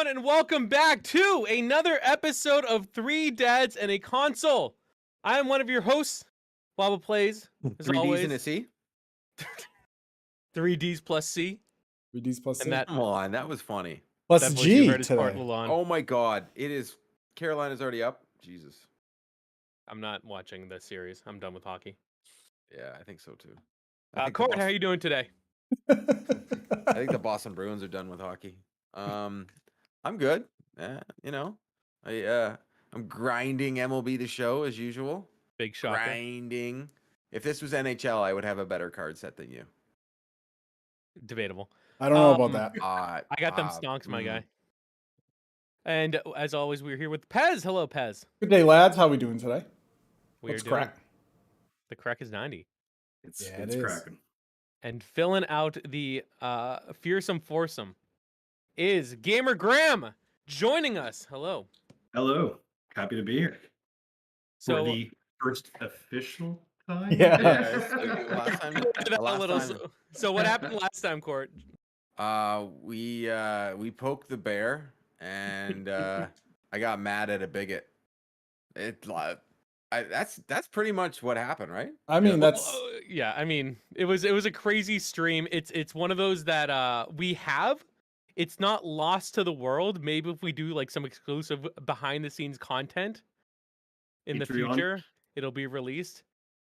everyone, and welcome back to another episode of Three Dads and a Console. I am one of your hosts, Wobble Plays, as 3Ds always. and a C? 3Ds plus C. 3Ds plus C. And that, Come on, that was funny. Plus that voice you G heard is Court today. Lalonde. Oh my God, it is. Carolina's already up. Jesus. I'm not watching the series. I'm done with hockey. Yeah, I think so too. I think, Court, how are you doing today? I think the Boston Bruins are done with hockey. I'm good. I'm grinding MLB The Show as usual. Big shocker. Grinding. If this was NHL, I would have a better card set than you. Debatable. I don't know about that. I got them stonks, my guy. And as always, we're here with Pez. Hello, Pez. Good day, lads. How we doing today? We're What's doing. crack? The crack is 90. It's cracking. And filling out the fearsome foursome is Gamer Graham joining us. Hello. Hello. Happy to be here. So For the first official time? Yeah. So what happened last time, Court? We poked the bear, and I got mad at a bigot. That's pretty much what happened, right? I mean, that's yeah. I mean, it was a crazy stream. It's one of those that we have. It's not lost to the world. Maybe if we do like some exclusive behind the scenes content in the future, it'll be released.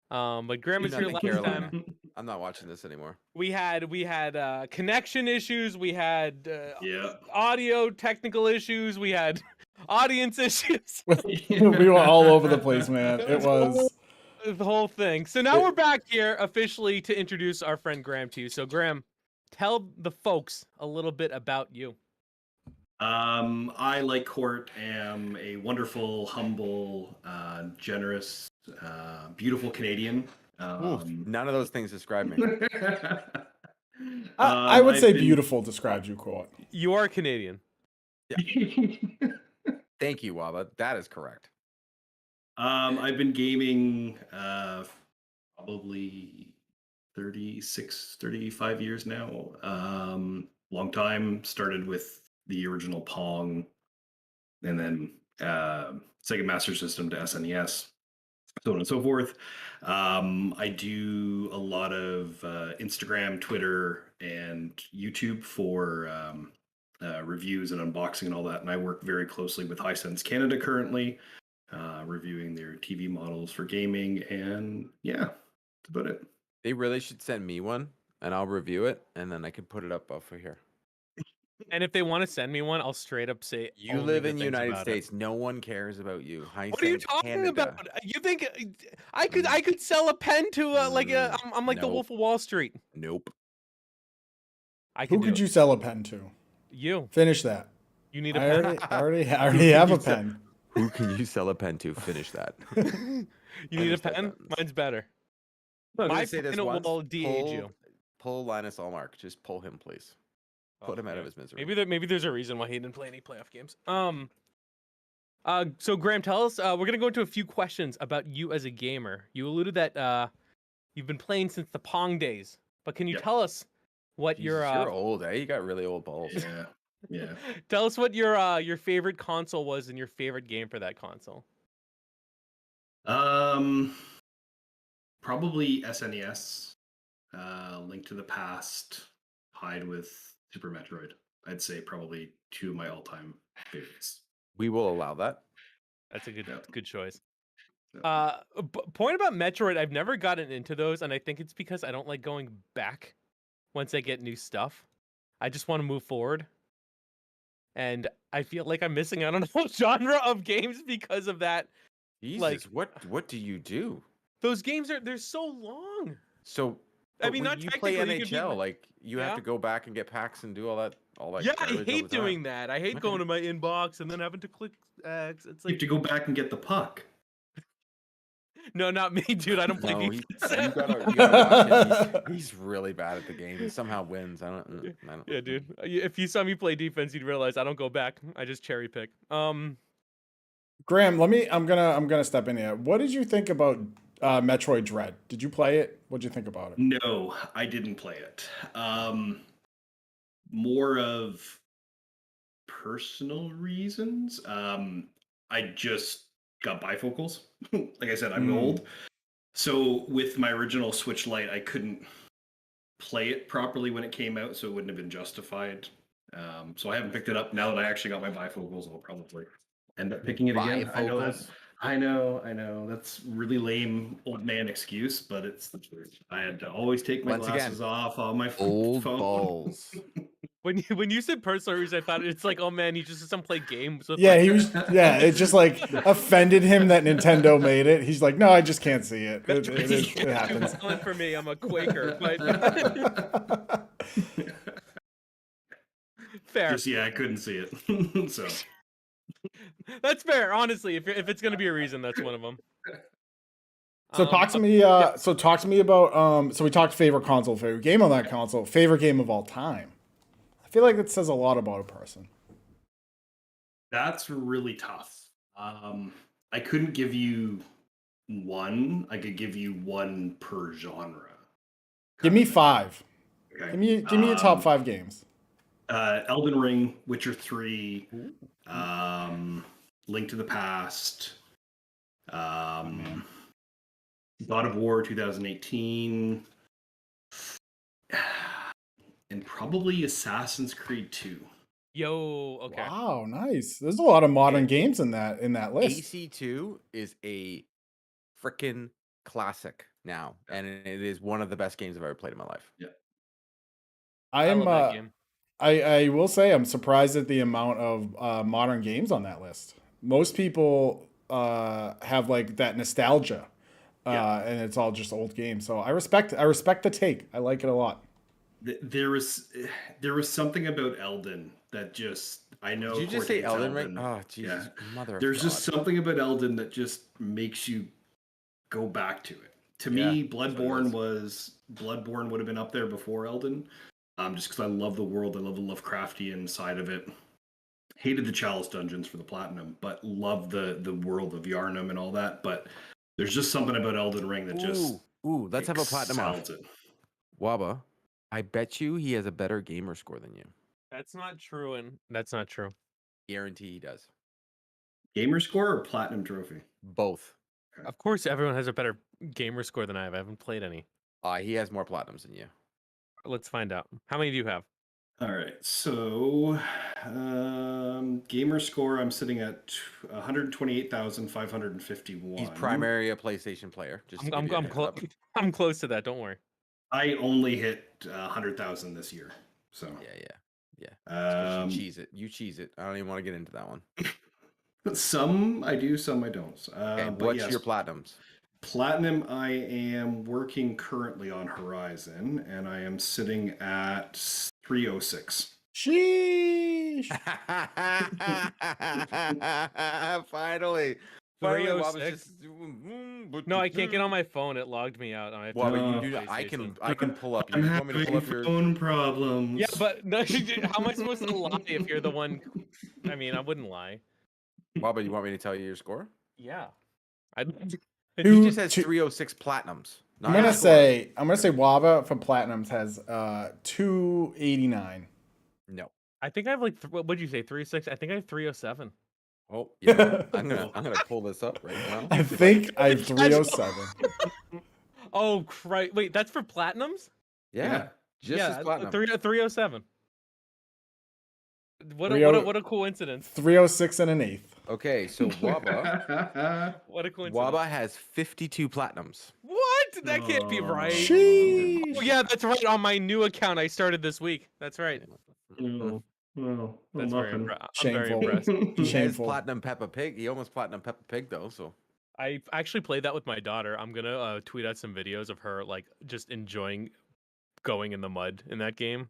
But Graham was here last time. I'm not watching this anymore. We had connection issues. We had audio technical issues. We had audience issues. we were all over the place, man. It was the whole thing. So now we're back here officially to introduce our friend Graham to you. So Graham, tell the folks a little bit about you. I, like Court, am a wonderful, humble, generous, beautiful Canadian. None of those things describe me. I would say beautiful describes you, Court. You are Canadian. Yeah. Thank you, Waba. That is correct. I've been gaming probably 35 years now. Long time. Started with the original Pong, and then Sega Master System to SNES, so on and so forth. I do a lot of Instagram, Twitter, and YouTube for reviews and unboxing and all that. And I work very closely with Hisense Canada currently, reviewing their TV models for gaming. And yeah, that's about it. They really should send me one, and I'll review it, and then I can put it up over here. And if they want to send me one, I'll straight up say you live in the United States. No one cares about you. What are you talking about? You think I could sell a pen to I'm like the Wolf of Wall Street? Nope. Who could you sell a pen to? You. Finish that. You need a pen. I already have a pen. Who can you sell a pen to? Finish that. You need a pen? Mine's better. My pen will de-age you. Pull Linus Allmark. Just pull him, please. Put him out of his misery. Maybe there's a reason why he didn't play any playoff games. So Graham, tell us. We're gonna go into a few questions about you as a gamer. You alluded that you've been playing since the Pong days, but can you tell us what you're old, eh? You got really old balls. Yeah. Tell us what your favorite console was and your favorite game for that console. Probably SNES. Link to the Past, tied with Super Metroid. I'd say probably two of my all-time favorites. We will allow that. That's a good choice. Point about Metroid, I've never gotten into those, and I think it's because I don't like going back once I get new stuff. I just want to move forward. And I feel like I'm missing out on a whole genre of games because of that. Jesus, like, what do you do? Those games they're so long. So I mean, not you play NHL, you have to go back and get packs and do all that. Yeah, I hate doing that. I hate going to my inbox and then having to click X. It's like you have to go back and get the puck. No, not me, dude. I don't play defense. You gotta watch him. He's really bad at the game. He somehow wins. I don't. Yeah, dude. If you saw me play defense, you'd realize I don't go back. I just cherry pick. Graham, I'm gonna step in here. What did you think about Metroid Dread? Did you play it? What'd you think about it? No, I didn't play it. More of personal reasons. I just got bifocals. Like I said, I'm old. So with my original Switch Lite, I couldn't play it properly when it came out, so it wouldn't have been justified. So I haven't picked it up. Now that I actually got my bifocals, I'll probably end up picking it again. Bifocals? I know. That's really lame old man excuse, but it's the truth. I had to always take my Once again, glasses off on my Old phone. balls. When you said personal reasons, I thought it's like, oh man, he just doesn't play games with. Yeah, like, he was. Yeah, it just like offended him that Nintendo made it. He's like, no, I just can't see it. It happens. Excellent for me. I'm a Quaker, but fair. Just I couldn't see it. So That's fair. Honestly, if it's gonna be a reason, that's one of them. So talk to me. So talk to me about. So we talked favorite console, favorite game on that console, favorite game of all time. I feel like that says a lot about a person. that's really tough. I couldn't give you one. I could give you one per genre. Give me 5. Okay. Give me your top 5 games. Elden Ring, Witcher 3, Link to the Past, God of War 2018, and probably Assassin's Creed 2. Yo, okay. Wow, nice. There's a lot of modern games in that list. AC2 is a freaking classic now, and it is one of the best games I've ever played in my life. Yeah. I love that game. I will say I'm surprised at the amount of modern games on that list. Most people have like that nostalgia, and it's all just old games. So I respect the take. I like it a lot. There was something about Elden that just I know. Did you just say Elden Ring? Oh, Jesus, mother of There's God. just something about Elden that just makes you go back to it. To me, Bloodborne would have been up there before Elden, just because I love the world, I love the Lovecraftian side of it. Hated the Chalice dungeons for the platinum, but love the world of Yharnam and all that. But there's just something about Elden Ring that just let's have a platinum off. excels it. Waba, I bet you he has a better gamer score than you. That's not true, and that's not true. Guarantee he does. Gamer score or platinum trophy? Both. Of course, everyone has a better gamer score than I have. I haven't played any. He has more platinums than you. Let's find out. How many do you have? All right, so gamer score, I'm sitting at 128,551. He's primarily a PlayStation player. I'm close to that. Don't worry. I only hit 100,000 this year, so yeah. You cheese it. I don't even want to get into that one. Some I do, some I don't. Okay, what's your platinums? Platinum, I am working currently on Horizon, and I am sitting at 306. Sheesh. Finally. 306. No, I can't get on my phone. It logged me out. I can pull up. You want me to pull up your phone problems? Yeah, but no, how am I supposed to lie if you're the one? I mean, I wouldn't lie. Waba, you want me to tell you your score? Yeah. He just has 306 platinums. I'm gonna say Waba for platinums has 289. No. I think I have like what did you say? 306? I think I have 307. Oh, yeah. I'm gonna pull this up right now. I think I have 307. Oh, Christ. Wait, that's for platinums? Yeah. Just as platinum. 307. What a coincidence. 306 and an eighth. Okay, so Waba. What a coincidence. Waba has 52 platinums. What? That can't be right. Sheesh. Oh, yeah, that's right. On my new account I started this week. That's right. No. That's very I'm very Shameful. impressed. He has Shameful. platinum Peppa Pig. He almost platinum Peppa Pig though. So I actually played that with my daughter. I'm gonna tweet out some videos of her like just enjoying going in the mud in that game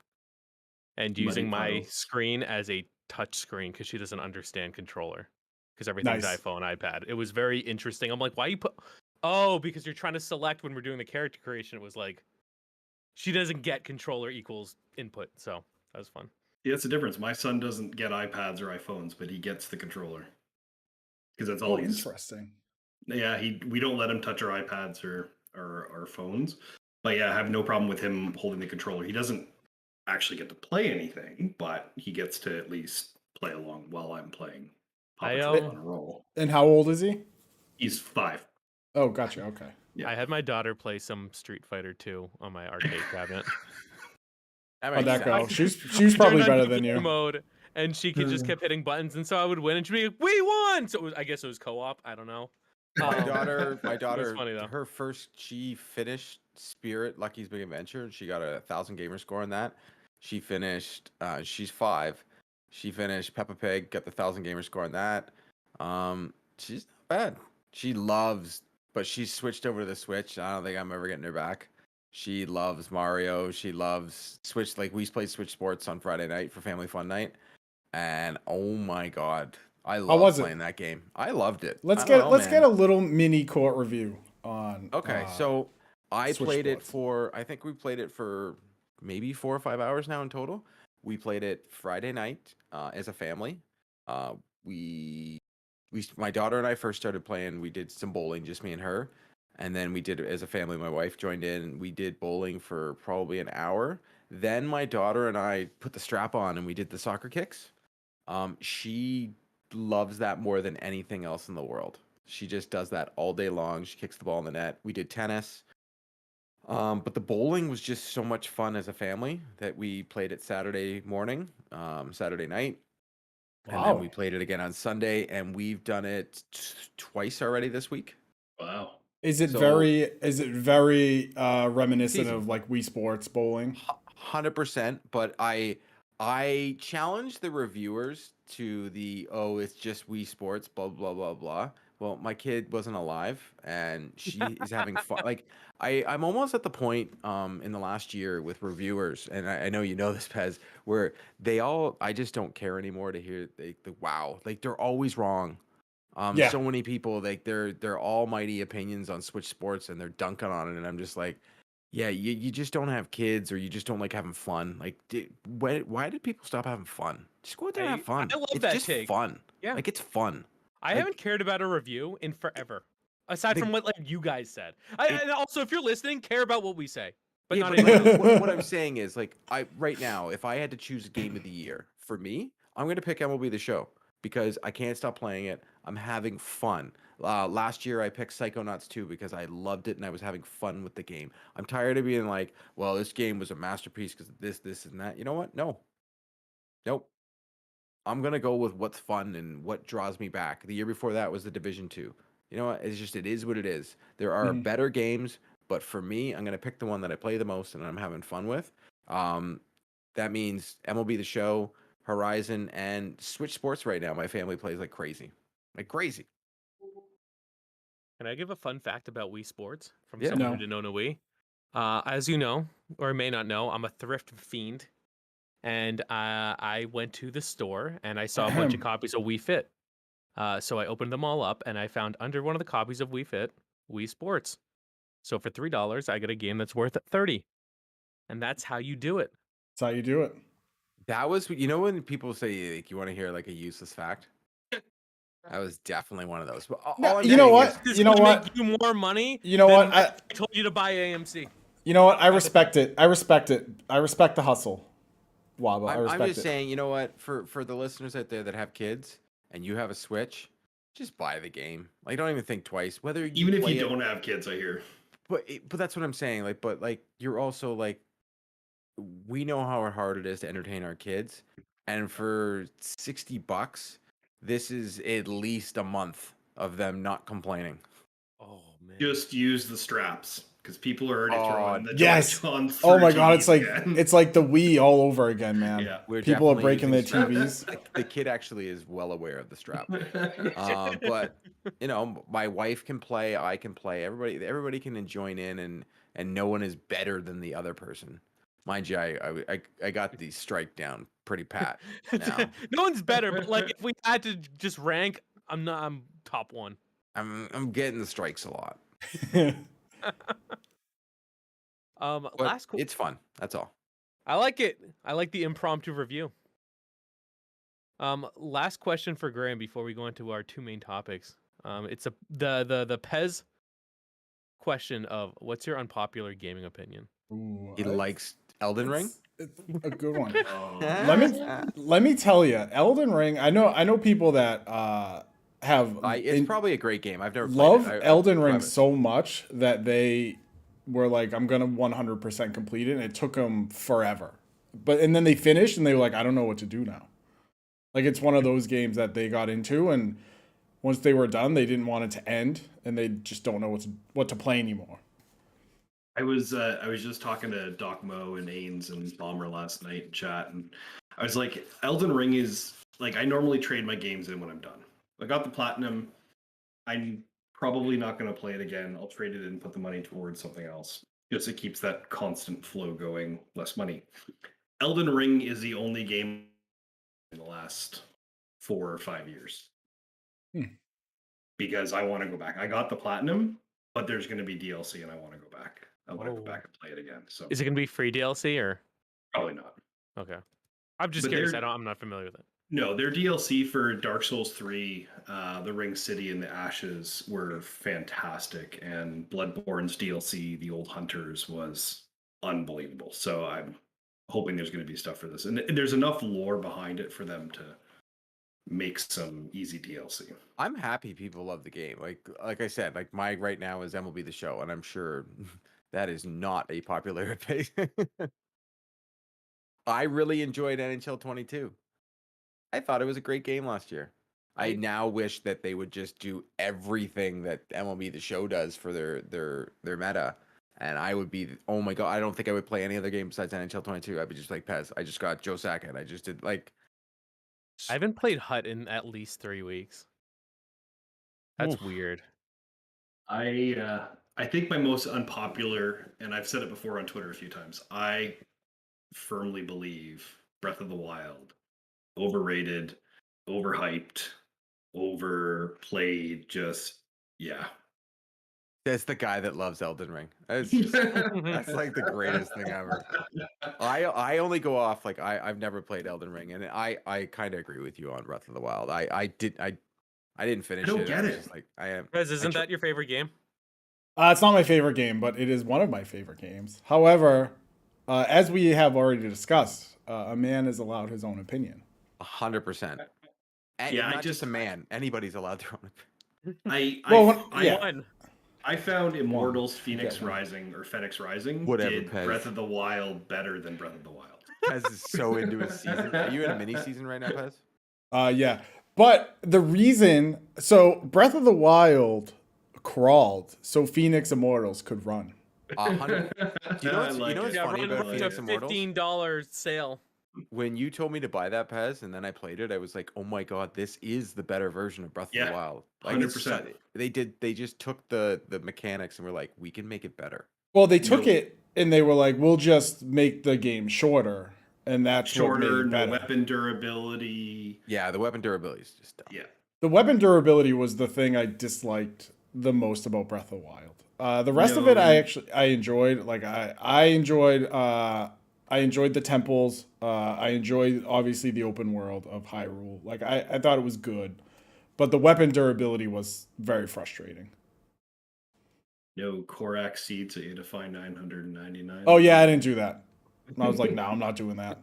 and using my screen as a touch screen because she doesn't understand controller because everything's Nice. iPhone, iPad. It was very interesting. I'm like, why you put? Oh, because you're trying to select when we're doing the character creation. It was like she doesn't get controller equals input, so that was fun. Yeah, that's the difference. My son doesn't get iPads or iPhones, but he gets the controller because that's all he's. Interesting. Yeah, we don't let him touch our iPads or our phones. But yeah, I have no problem with him holding the controller. He doesn't actually get to play anything, but he gets to at least play along while I'm playing Paw I, Patrol on a roll. And how old is he? He's 5. Oh, gotcha. Okay. Yeah. I had my daughter play some Street Fighter 2 on my arcade cabinet. That How'd makes that go? sense. She's probably Turned on better than game you. mode, and she could just kept hitting buttons, and so I would win, and she'd be like, "We won!" So I guess it was co-op. I don't know. My Um, daughter, funny, though. her first, she finished Spirit Lucky's Big Adventure, and she got a 1,000 gamer score on that. She finished. She's 5. She finished Peppa Pig, got the 1,000 gamer score on that. She's not bad. She loves, but she switched over to the Switch. I don't think I'm ever getting her back. She loves Mario. She loves Switch. Like we played Switch Sports on Friday night for family fun night, and oh my god, I How love was it? playing that game. I loved it. Let's I don't get know, let's man. get a little mini court review on. Okay, so I Switch played it Sports. for, I think we played it for maybe 4 or 5 hours now in total. We played it Friday night as a family. Uh, we, my daughter and I first started playing. We did some bowling, just me and her. And then we did it as a family. My wife joined in and we did bowling for probably an hour. Then my daughter and I put the strap on and we did the soccer kicks. She loves that more than anything else in the world. She just does that all day long. She kicks the ball in the net. We did tennis. But the bowling was just so much fun as a family that we played it Saturday morning, Saturday night. And then we Wow. played it again on Sunday, and we've done it twice already this week. Wow. Is it So- very reminiscent easy. of like Wii Sports bowling? 100%. But I challenge the reviewers to the, oh, it's just Wii Sports, blah blah blah blah. Well, my kid wasn't alive, and she is having fun. Like I'm almost at the point in the last year with reviewers, and I know you know this, Pez, where I just don't care anymore to hear the wow, like they're always wrong. Yeah. So many people, like their almighty opinions on Switch Sports, and they're dunking on it, and I'm just like, yeah, you just don't have kids, or you just don't like having fun. Like, why did people stop having fun? Just go out there and have fun. I love It's that just take. fun. Yeah. Like it's fun. I Like- haven't cared about a review in forever, aside The- from what like you guys said. And also, if you're listening, care about what we say, but Yeah, not but anymore. like, what I'm saying is, like, right now, if I had to choose a game of the year for me, I'm gonna pick MLB The Show because I can't stop playing it. I'm having fun. Last year I picked Psychonauts 2 because I loved it and I was having fun with the game. I'm tired of being like, well, this game was a masterpiece because of this, and that. You know what? No. Nope. I'm gonna go with what's fun and what draws me back. The year before that was the Division 2. You know what? It is what it is. There are Mhm. better games, but for me, I'm gonna pick the one that I play the most and I'm having fun with. That means MLB The Show, Horizon, and Switch Sports right now. My family plays like crazy. Like crazy. Can I give a fun fact about Wii Sports from Yeah. someone No. who didn't own a Wii? As you know, or may not know, I'm a thrift fiend, and I went to the store and I saw a bunch of copies of Wii Fit. So I opened them all up and I found under one of the copies of Wii Fit, Wii Sports. So for $3, I get a game that's worth 30, and that's how you do it. That's how you do it. That was, you know, when people say like you want to hear like a useless fact. That was definitely one of those. But all I'm you know saying what? is- This is You know gonna what? make you more money. You know than what? when I told you to buy AMC. You know what? I respect it. I respect it. I respect the hustle. Wobble. I I'm respect just it. saying, you know what? For the listeners out there that have kids and you have a Switch, just buy the game. Like, don't even think twice. Whether you Even if play you it- don't have kids, I hear. but that's what I'm saying. Like, but like, you're also like, we know how hard it is to entertain our kids, and for $60, this is at least a month of them not complaining. Oh man. Just use the straps because people are already Oh, throwing the yes. Joy-Cons Oh through my god, it's TVs like again. it's like the Wii all over again, man. Yeah. We're People are definitely breaking their using straps. TVs. The kid actually is well aware of the strap. But you know, my wife can play, I can play. Everybody can join in, and no one is better than the other person. Mind you, I got the strike down pretty pat now. No one's better, but like if we had to just rank, I'm top one. I'm getting the strikes a lot. But Last it's fun. That's all. I like it. I like the impromptu review. Last question for Graham before we go into our two main topics. It's the Pez question of what's your unpopular gaming opinion? Ooh, He likes Elden Ring. It's a good one. Oh, Let me tell you, Elden Ring. I know people that have It's probably a great game. I've never love played it. Elden I'll Ring have it. so much that they were like, I'm gonna 100% complete it, and it took them forever. And then they finished, and they were like, I don't know what to do now. Like it's one of those games that they got into, and once they were done, they didn't want it to end, and they just don't know what to play anymore. I was just talking to Doc Mo and Ains and Bomber last night in chat, and I was like, Elden Ring is like I normally trade my games in when I'm done. I got the platinum. I'm probably not going to play it again. I'll trade it in and put the money towards something else. Just it keeps that constant flow going, less money. Elden Ring is the only game in the last 4 or 5 years. Because I want to go back. I got the platinum, but there's going to be DLC and I want to go back. I want to go back and play it again. So Is it gonna be free DLC or? probably not. Okay, I'm just But curious. they're- I'm not familiar with it. No, their DLC for Dark Souls 3, the Ring City and the Ashes were fantastic, and Bloodborne's DLC, The Old Hunters, was unbelievable. So I'm hoping there's going to be stuff for this, and there's enough lore behind it for them to make some easy DLC. I'm happy people love the game. Like I said, like my right now is MLB The Show, and I'm sure that is not a popular opinion. I really enjoyed NHL 22. I thought it was a great game last year. I now wish that they would just do everything that MLB The Show does for their meta, and I would be, oh my god, I don't think I would play any other game besides NHL 22. I'd be just like Pez. I just got Joe Sakic. I just did like. I haven't played Hut in at least 3 weeks. That's Oof. weird. I think my most unpopular, and I've said it before on Twitter a few times, I firmly believe Breath of the Wild overrated, overhyped, overplayed. Just yeah. That's the guy that loves Elden Ring. That's like the greatest thing ever. I only go off like I've never played Elden Ring, and I kind of agree with you on Breath of the Wild. I didn't finish don't it. get was it. just like I am. Guys, isn't that your favorite game? It's not my favorite game, but it is one of my favorite games. However, as we have already discussed, a man is allowed his own opinion. 100%. And Yeah, not just a man. Anybody's allowed their own opinion. I found Immortals One. Phoenix Okay. Rising or Phoenix Rising Whatever, did Pez. Breath of the Wild better than Breath of the Wild. Pez is so into his season. Are you in a mini season right now, Pez? Yeah. But the reason, so Breath of the Wild crawled so Phoenix Immortals could run. 100. Do you know what's, you know what's Yeah, funny run about to Phoenix Immortals? $15 sale. When you told me to buy that, Pez, and then I played it, I was like, "Oh my god, this is the better version of Breath of the Wild." Like, 100%. They just took the mechanics and were like, "We can make it better." Well, they took it and they were like, we'll just make the game shorter. And that's what made Shorter, it no better. weapon durability. Yeah, the weapon durability is just dumb. Yeah. The weapon durability was the thing I disliked the most about Breath of the Wild. The rest of it, I enjoyed. Like I enjoyed the temples. I enjoyed obviously the open world of Hyrule. Like I thought it was good, but the weapon durability was very frustrating. No Korak seeds, so you had to find 999. Oh yeah, I didn't do that. I was like, no, I'm not doing that.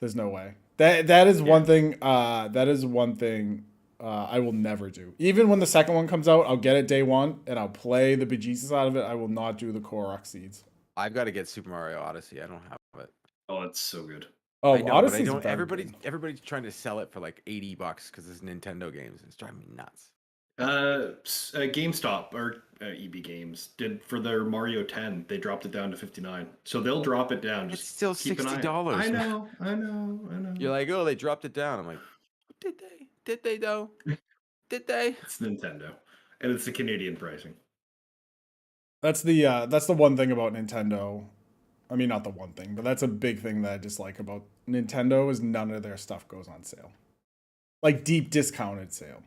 There's no way. That is one thing. That is one thing I will never do. Even when the second one comes out, I'll get it day one and I'll play the bejesus out of it. I will not do the Korok seeds. I've got to get Super Mario Odyssey. I don't have it. Oh, it's so good. Oh, I know, Odyssey's but I don't. very Everybody's trying to sell it for like $80 because it's Nintendo games. It's driving me nuts. GameStop or EB Games did for their Mario 10. They dropped it down to 59. So they'll drop it down. It's still $60. I know. You're like, oh, they dropped it down. I'm like, did they? Did they though? Did they? It's Nintendo, and it's the Canadian pricing. That's the one thing about Nintendo. I mean, not the one thing, but that's a big thing that I dislike about Nintendo is none of their stuff goes on sale, like deep discounted sale.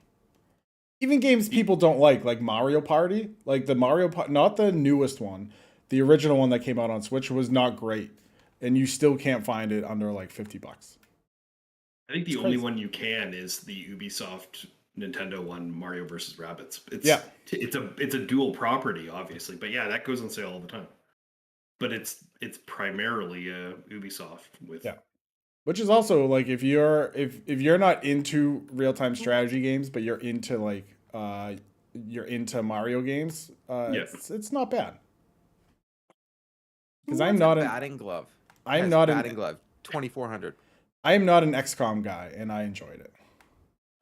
Even games people don't like Mario Party, like the not the newest one, the original one that came out on Switch was not great, and you still can't find it under like $50. I think the only one you can is the Ubisoft Nintendo one, Mario versus Rabbids. Yeah. It's a dual property, obviously, but yeah, that goes on sale all the time. But it's primarily Ubisoft with. Yeah. Which is also like if you're not into real-time strategy games, but you're into Mario games, it's not bad. Because I'm not an batting glove. I'm not batting an glove. 2,400. I am not an XCOM guy, and I enjoyed it.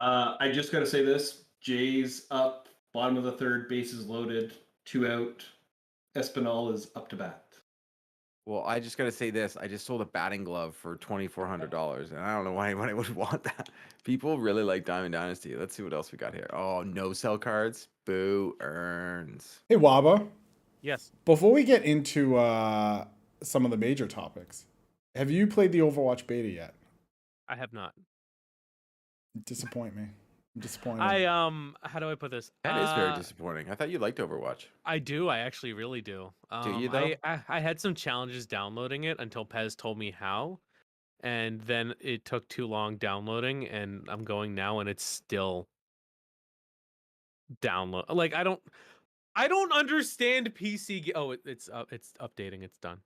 I just got to say this: Jay's up, bottom of the third, bases loaded, 2 out. Espinal is up to bat. Well, I just got to say this. I just sold a batting glove for $2,400, and I don't know why anybody would want that. People really like Diamond Dynasty. Let's see what else we got here. Oh, no sell cards. Boo earns. Hey, Waba. Yes. Before we get into some of the major topics, have you played the Overwatch beta yet? I have not. Disappoint me. I'm disappointed. How do I put this? That is very disappointing. I thought you liked Overwatch. I do. I actually really do. Do you, though? I had some challenges downloading it until Pez told me how, and then it took too long downloading, and I'm going now, and it's still download. Like I don't understand PC. It's updating. It's done.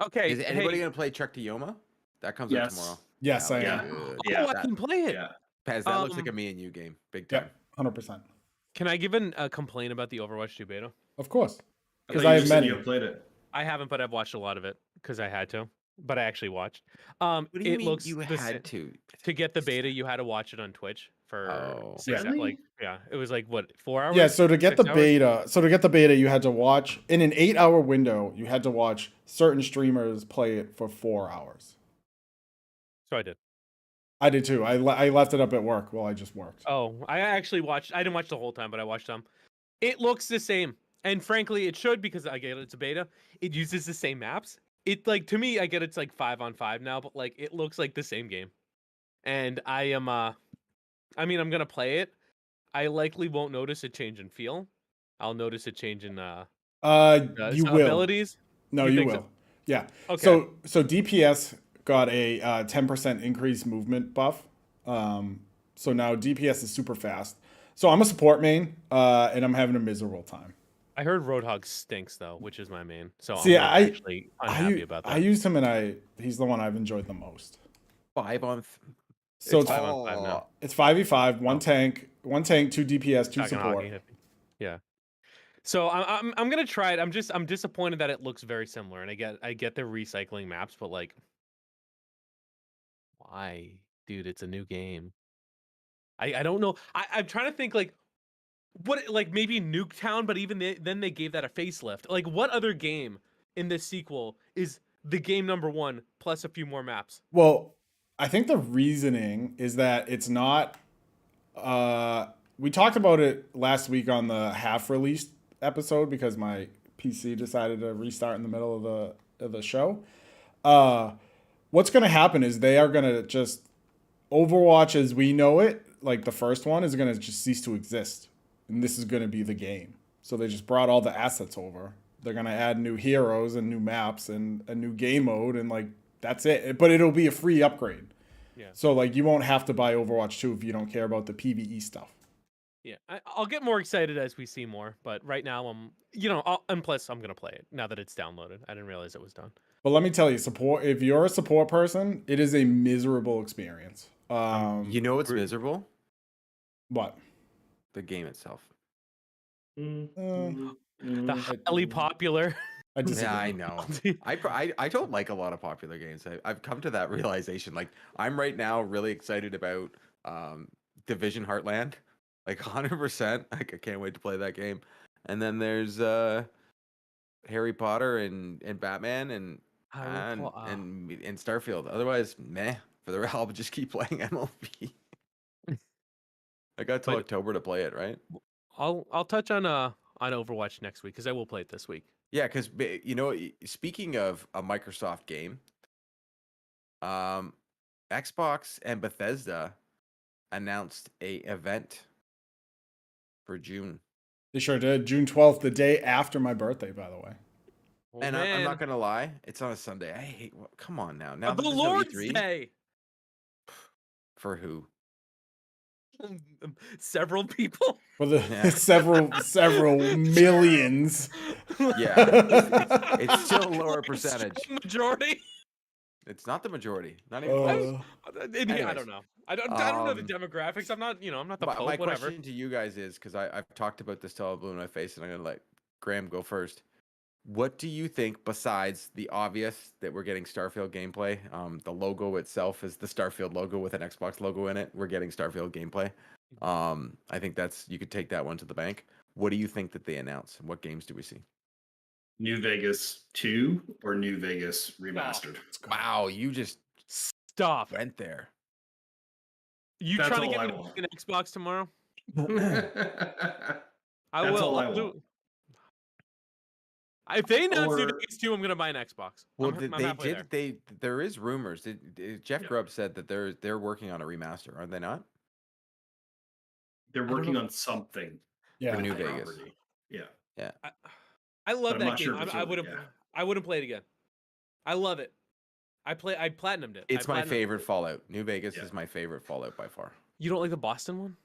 Okay. Is anybody gonna play Trek to Yoma? That comes out tomorrow. Yes, I Yeah. am. Oh, Yeah, I can play it. Yeah. Pez, that looks like a me and you game, big time. Yeah, 100%. Can I give a complaint about the Overwatch 2 beta? Of course. Because thought I you have just said many. you have played it. I haven't, but I've watched a lot of it because I had to. But I actually watched. What do you It mean looks you the had to? to get the beta. You had to watch it on Twitch for Oh. 6 Really? like it was like what 4 hours. Yeah, so to get 6 the hours? beta, you had to watch in an 8-hour window. You had to watch certain streamers play it for 4 hours. So I did. I did too. I left it up at work while I just worked. Oh, I actually watched. I didn't watch the whole time, but I watched some. It looks the same, and frankly, it should because I get it's a beta. It uses the same maps. It like to me, I get it's like 5-on-5 now, but like it looks like the same game. And I am I mean, I'm gonna play it. I likely won't notice a change in feel. I'll notice a change in You will. abilities. No, You you think will. so? Yeah. Okay. So DPS got a 10% increased movement buff. So now DPS is super fast. So I'm a support main, and I'm having a miserable time. I heard Roadhog stinks though, which is my main. So See, I'm like, actually unhappy about that. I used him, and he's the one I've enjoyed the most. 5 on. So It's 5-on-5 now. It's 5v5, one tank, 2 DPS, 2 Not gonna support. hockey hit me. Yeah. So I'm gonna try it. I'm disappointed that it looks very similar, and I get the recycling maps, but like, why, dude? It's a new game. I don't know. I'm trying to think like what like maybe Nuketown, but even then they gave that a facelift. Like what other game in this sequel is the game number 1 plus a few more maps? Well, I think the reasoning is that it's not. We talked about it last week on the half-released episode because my PC decided to restart in the middle of the show. What's going to happen is they are going to just Overwatch as we know it, like the first one, is going to just cease to exist, and this is going to be the game. So they just brought all the assets over. They're going to add new heroes and new maps and a new game mode, and like that's it. But it'll be a free upgrade. Yeah. So like you won't have to buy Overwatch 2 if you don't care about the PvE stuff. Yeah, I'll get more excited as we see more, but right now I'm, and plus I'm gonna play it now that it's downloaded. I didn't realize it was done. But let me tell you, support. If you're a support person, it is a miserable experience. You know what's miserable? What? The game itself. The highly popular. I disagree. Yeah, I know. I don't like a lot of popular games. I've come to that realization. Like I'm right now really excited about Division Heartland. Like 100%. Like I can't wait to play that game. And then there's Harry Potter and Batman and Starfield. Otherwise, meh. For the rest, I'll just keep playing MLB. I got till October to play it, right? I'll touch on Overwatch next week because I will play it this week. Yeah, because speaking of a Microsoft game, Xbox and Bethesda announced a event for June. They sure did. June 12th, the day after my birthday, by the way. Oh, and I'm not gonna lie, it's on a Sunday. I hate. Come on now. Now the there's no Lord's E3. Day. For who? Several people. For the Yeah. several millions. Yeah, it's still a lower Like, percentage. strong majority. It's not the majority. Not even close. Maybe, I Anyways, don't know. I don't know the um, demographics. I'm not, I'm not the my Pope. Whatever. question to you guys is because I've talked about this till I blew in my face, and I'm gonna let Graham go first. What do you think, besides the obvious that we're getting Starfield gameplay? The logo itself is the Starfield logo with an Xbox logo in it. We're getting Starfield gameplay. I think you could take that one to the bank. What do you think that they announce? What games do we see? New Vegas 2 or New Vegas Remastered? Wow, you just Stop. went there. You That's trying to all get I me to want. pick an Xbox tomorrow? That's I will. all I I'll do- want. If they announce New Or- Vegas 2, I'm gonna buy an Xbox. Well, I'm they halfway there. did. There is rumors. Jeff Yeah. Grubb said that they're working on a remaster, are they not? They're don't working know. on something. Yeah. For New with the Vegas. property. Yeah. I love I'm that not game. sure if it's I really- wouldn't. yeah. I wouldn't play it again. I love it. I platinumed it. It's I my platinumed favorite it. Fallout. New Vegas Yeah. is my favorite Fallout by far. You don't like the Boston one?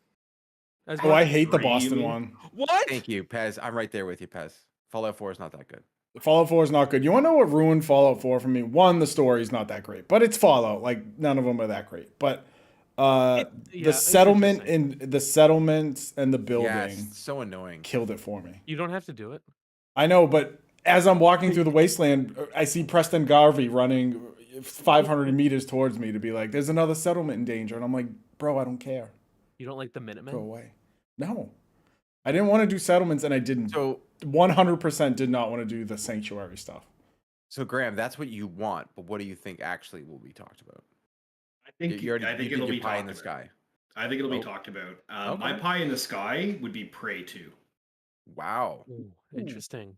As Oh, I much? hate the Three, you Boston mean? one. What? Thank you, Pez. I'm right there with you, Pez. Fallout 4 is not that good. Fallout 4 is not good. You want to know what ruined Fallout 4 for me? One, the story's not that great, but it's Fallout. Like none of them are that great. But Yeah, the it's settlement interesting. and the settlements and the building Yeah, it's so annoying. killed it for me. You don't have to do it. I know, but as I'm walking through the wasteland, I see Preston Garvey running 500 meters towards me to be like, "There's another settlement in danger," and I'm like, "Bro, I don't care. You don't like the Go Minutemen? away." No, I didn't want to do settlements, and I didn't. So 100% did not want to do the sanctuary stuff. So Graham, that's what you want, but what do you think actually will be talked about? I think You already- I you think think it'll you're be pie in talked the about. sky. I think it'll be Oh. talked about. Okay. My pie in the sky would be Prey 2. Wow. Ooh, interesting.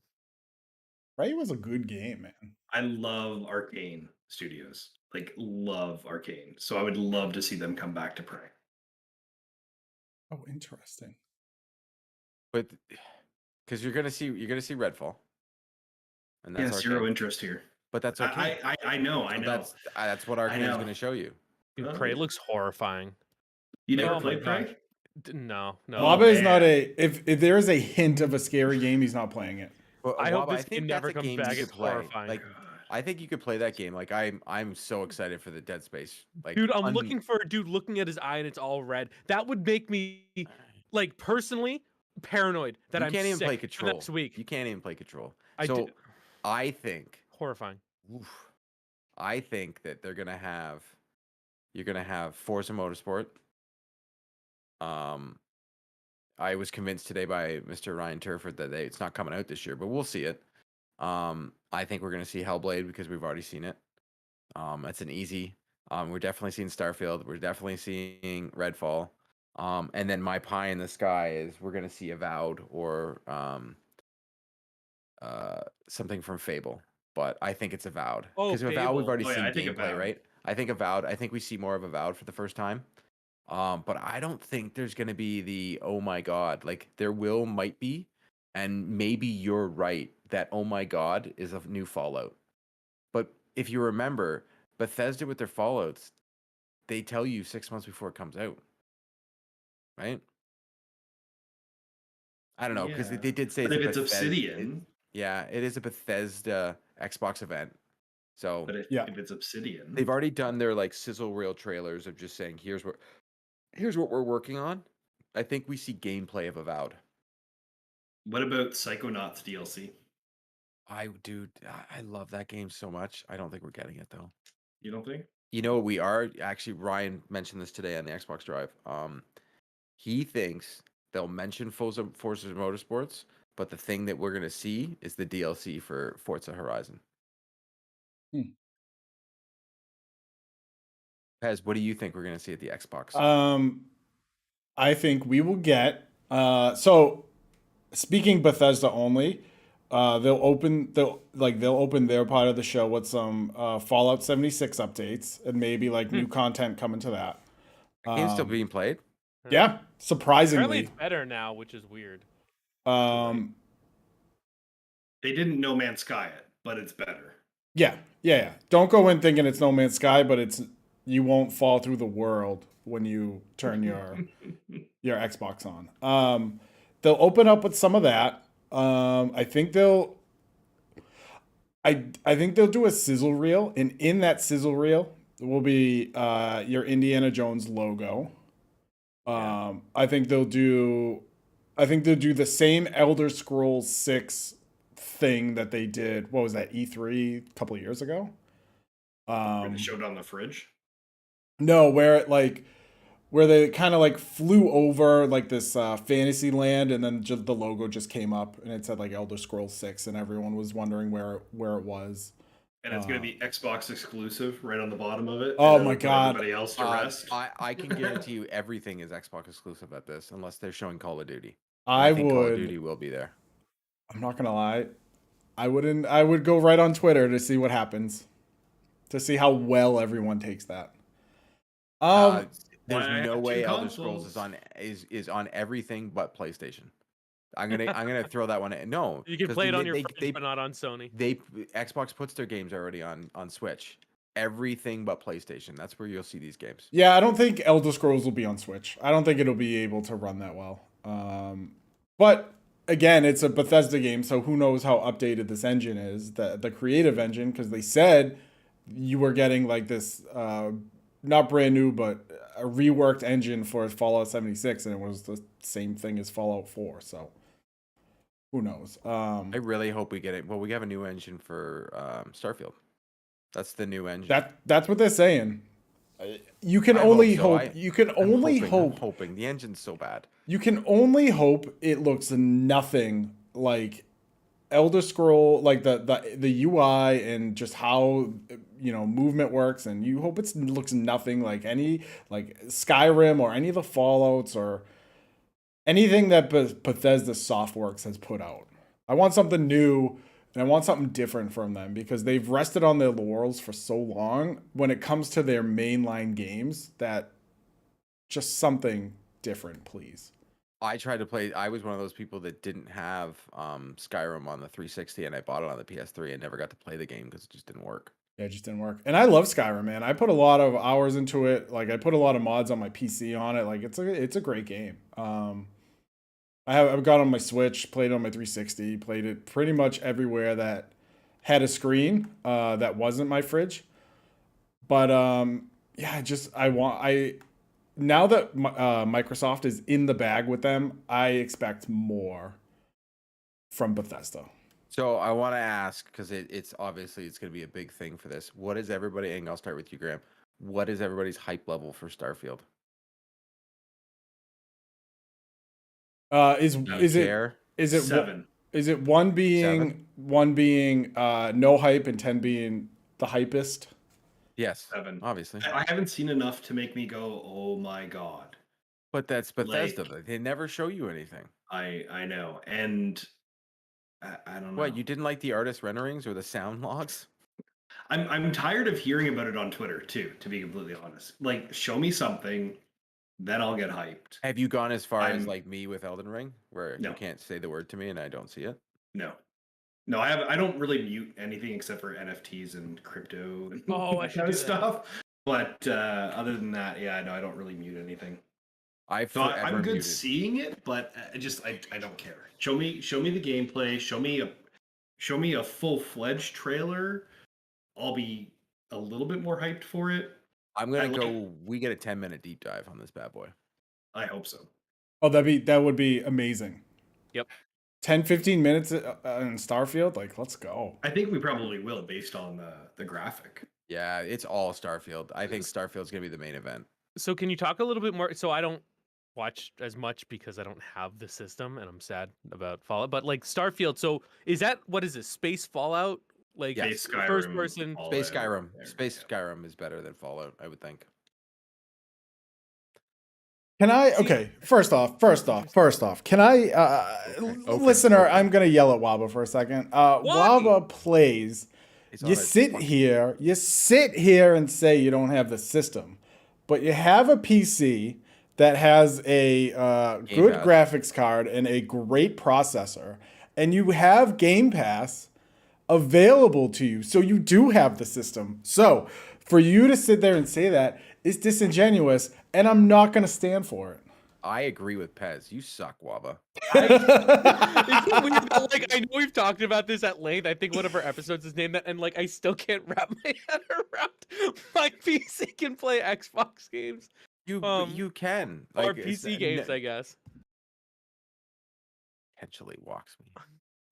Prey was a good game, man. I love Arcane Studios. Like love Arcane. So I would love to see them come back to Prey. Oh, interesting. But because you're gonna see Redfall, and that's Zero Arcane. interest here. But that's okay. I know. I know. That's what Arcane's know. gonna show you. Dude, Oh, Prey yeah. looks horrifying. You never Oh my played Prey? gosh. No. Waba is not man. if there is a hint of a scary game, he's not playing it. But I hope Waba, this game never that's a comes game back. you It's could play. horrifying. Like, I think you could play that game. Like I'm so excited for the Dead Space. Like, Dude, I'm looking for a dude looking at his eye and it's all red. That would make me, like, personally paranoid that You I'm can't even sick play for Control. next week. You can't even play Control. I So did- I think Horrifying. Oof. I think that you're gonna have Forza Motorsport. I was convinced today by Mr. Ryan Turford that it's not coming out this year, but we'll see it. I think we're gonna see Hellblade because we've already seen it. That's an easy. We're definitely seeing Starfield. We're definitely seeing Redfall. And then my pie in the sky is we're gonna see Avowed or something from Fable. But I think it's Avowed. Oh, Because Avowed we've Fable. already Oh, yeah, seen I think gameplay, Avowed. right? I think Avowed. I think we see more of Avowed for the first time. But I don't think there's gonna be the oh my god. Like there might be, and maybe you're right that oh my god is a new Fallout. But if you remember, Bethesda with their Fallouts, they tell you 6 months before it comes out. Right? I don't know, because Yeah. they did say But it's if a it's Bethesda- Obsidian, yeah, it is a Bethesda Xbox event. So but if Yeah. it's Obsidian, they've already done their like sizzle reel trailers of just saying here's what we're working on. I think we see gameplay of Avowed. what about Psychonauts DLC? I love that game so much. I don't think we're getting it though. You don't think? You know what we are? Actually, Ryan mentioned this today on the Xbox Drive. He thinks they'll mention Forza Motorsports, but the thing that we're gonna see is the DLC for Forza Horizon. Pez, what do you think we're gonna see at the Xbox? I think we will get so speaking Bethesda only, they'll open their part of the show with some Fallout 76 updates and maybe like new content coming to that. Game's still being played. Yeah, Apparently surprisingly. it's better now, which is weird. Um They didn't No Man's Sky it, but it's better. yeah. Don't go in thinking it's No Man's Sky, but you won't fall through the world when you turn your Xbox on. They'll open up with some of that. I think they'll do a sizzle reel, and in that sizzle reel will be your Indiana Jones logo. I think they'll do the same Elder Scrolls 6 thing that they did. What was that, E3 a couple of years ago? Where they showed on the fridge. No, where they kind of like flew over like this fantasy land, and then just the logo just came up and it said like Elder Scrolls 6, and everyone was wondering where it was. And it's going to be Xbox exclusive right on the bottom of it. Oh my God. Everybody else to rest. I can guarantee you everything is Xbox exclusive at this, unless they're showing Call of Duty. I think Call of would. Duty will be there. I'm not gonna lie. I would go right on Twitter to see what happens, to see how well everyone takes that. There's Why I no have way two Elder Scrolls consoles. is on everything but PlayStation. I'm gonna throw that one in. No, You can 'cause play it on your they, fridge, but not on Sony. Xbox puts their games already on Switch. Everything but PlayStation. That's where you'll see these games. Yeah, I don't think Elder Scrolls will be on Switch. I don't think it'll be able to run that well. But again, it's a Bethesda game, so who knows how updated this engine is, the creative engine, because they said you were getting like this not brand new, but a reworked engine for Fallout 76, and it was the same thing as Fallout 4. So who knows? I really hope we get it. Well, we have a new engine for Starfield. That's the new engine. That's what they're saying. You can I only hope hope. so. You can only hope. I'm hoping the engine's so bad. You can only hope it looks nothing like Elder Scroll, like the UI and just how movement works, and you hope it looks nothing like any like Skyrim or any of the Fallouts or anything that Bethesda Softworks has put out. I want something new, and I want something different from them, because they've rested on their laurels for so long when it comes to their mainline games, that just something different, please. I tried to play. I was one of those people that didn't have Skyrim on the 360, and I bought it on the PS3 and never got to play the game because it just didn't work. Yeah, it just didn't work. And I love Skyrim, man. I put a lot of hours into it. Like, I put a lot of mods on my PC on it. Like, it's a great game. I've got it on my Switch, played it on my 360, played it pretty much everywhere that had a screen that wasn't my fridge. But yeah, now that Microsoft is in the bag with them, I expect more from Bethesda. So I want to ask, because it's obviously it's going to be a big thing for this. What is everybody? And I'll start with you, Graham. What is everybody's hype level for Starfield? Is it 7? Is it one being 7? No hype and 10 being the hypest? Yes, 7. obviously. I haven't seen enough to make me go, oh my God. But that's Bethesda. They never show you anything. I know. And I don't know. What, you didn't like the artist renderings or the sound logs? I'm tired of hearing about it on Twitter too, to be completely honest. Like, show me something, then I'll get hyped. Have you gone as far as like me with Elden Ring, where No. you can't say the word to me and I don't see it? No, I don't really mute anything except for NFTs and crypto and Oh, I that should kind do of stuff. But other than that, yeah, no, I don't really mute anything. I'm good muted. seeing it, but I don't care. Show me the gameplay. Show me a full-fledged trailer. I'll be a little bit more hyped for it. I'm gonna go. We get a 10-minute deep dive on this bad boy. I hope so. Oh, that would be amazing. Yep. 10-15 minutes in Starfield, like, let's go. I think we probably will, based on the graphic. Yeah, it's all Starfield. I think Starfield's gonna be the main event. So can you talk a little bit more? So I don't watch as much because I don't have the system, and I'm sad about Fallout. But like Starfield, so what is this? Space Fallout? Like Space Skyrim, first person. Fallout Space Skyrim. there, Space yeah. Skyrim is better than Fallout, I would think. Can I? Okay. First off, can I, listener? I'm gonna yell at Waba for a second. Waba plays. You sit here and say you don't have the system, but you have a PC that has a good graphics card and a great processor, and you have Game Pass available to you, so you do have the system. So for you to sit there and say that is disingenuous, and I'm not going to stand for it. I agree with Pez. You suck, Waba. Is it weird that, like, I know we've talked about this at length. I think one of our episodes is named that, and like I still can't wrap my head around my PC can play Xbox games. You can Or like it's, PC games, I guess. potentially walks me.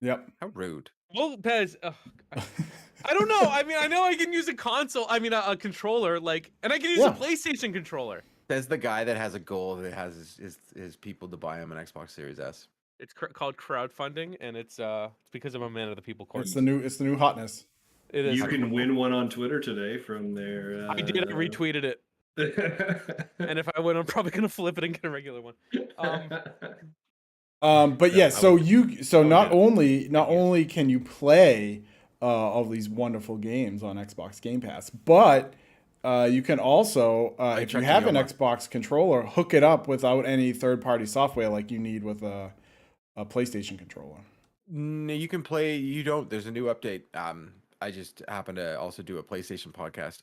Yep. How rude. Well, Pez, I don't know. I mean, I know I can use a console. I mean, a controller, like, and I can use a PlayStation controller. Says the guy that has a goal that has his people to buy him an Xbox Series S. It's called crowdfunding, and it's because I'm a man of the people. It's the new hotness. It is. You can win one on Twitter today from their. I did. I retweeted it. And if I win, I'm probably gonna flip it and get a regular one. But yeah, not only can you play all these wonderful games on Xbox Game Pass, but you can also, if you have an Xbox controller, hook it up without any third-party software like you need with a PlayStation controller. No, you can play. You don't. There's a new update. I just happened to also do a PlayStation podcast.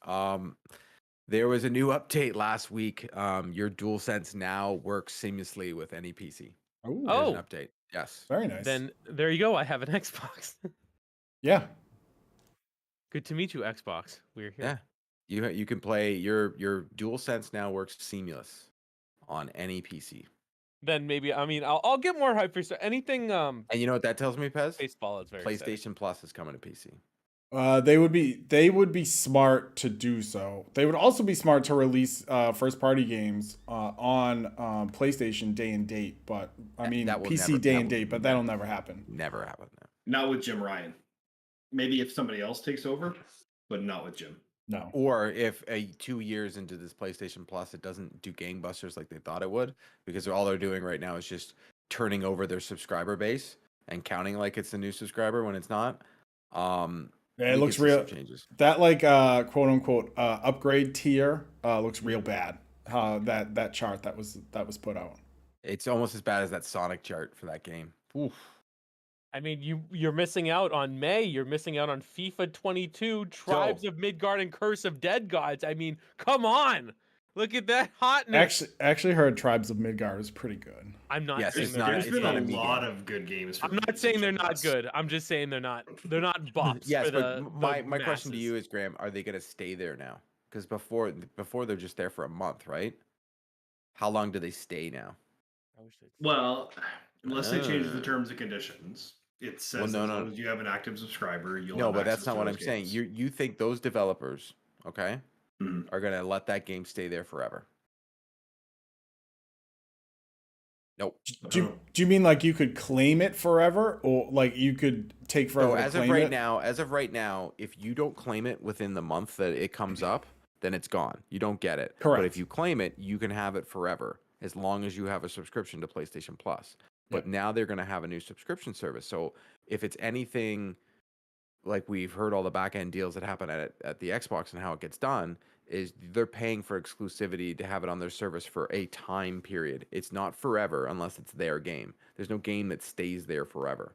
There was a new update last week. Your DualSense now works seamlessly with any PC. Ooh. There's an update. Yes. Very nice. Then there you go. I have an Xbox. Yeah. Good to meet you, Xbox. We're here. Yeah. You can play your DualSense now works seamless on any PC. Then maybe I'll get more hype for anything. And you know what that tells me, Pez? Baseball is very PlayStation exciting. Plus is coming to PC. They would be smart to do so. They would also be smart to release first party games on PlayStation day and date, but I mean PC day and date, but that'll never happen. Never happen. Not with Jim Ryan. Maybe if somebody else takes over, but not with Jim. No. Or if 2 years into this PlayStation Plus, it doesn't do gangbusters like they thought it would, because all they're doing right now is just turning over their subscriber base and counting like it's a new subscriber when it's not. Yeah, it looks real. Changes. That like quote unquote upgrade tier looks real bad. That chart that was put out. It's almost as bad as that Sonic chart for that game. Oof. I mean, you're missing out on May. You're missing out on FIFA 22, Tribes of Midgard, and Curse of Dead Gods. I mean, come on. Look at that hotness. Actually heard Tribes of Midgard is pretty good. I'm not Yes, saying it's they're not. There's It's been not a a lot of good games. I'm not saying they're not good. I'm just saying they're not bops. Yes, for but my the question to masses. you is, Graham, are they going to stay there now? Because before they're just there for a month, right? How long do they stay now? Well, unless they change the terms and conditions, it says no, as long as you have an active subscriber, you'll No, have but that's access not to what those I'm saying. games. You think those developers, okay, Mhm. are going to let that game stay there forever? Nope. Do you mean like you could claim it forever, or like you could take forever to as claim of right it? now, if you don't claim it within the month that it comes up, then it's gone. You don't get it. Correct. But if you claim it, you can have it forever as long as you have a subscription to PlayStation Plus. But now they're going to have a new subscription service. So if it's anything like we've heard all the back end deals that happen at the Xbox and how it gets done, is they're paying for exclusivity to have it on their service for a time period. It's not forever unless it's their game. There's no game that stays there forever.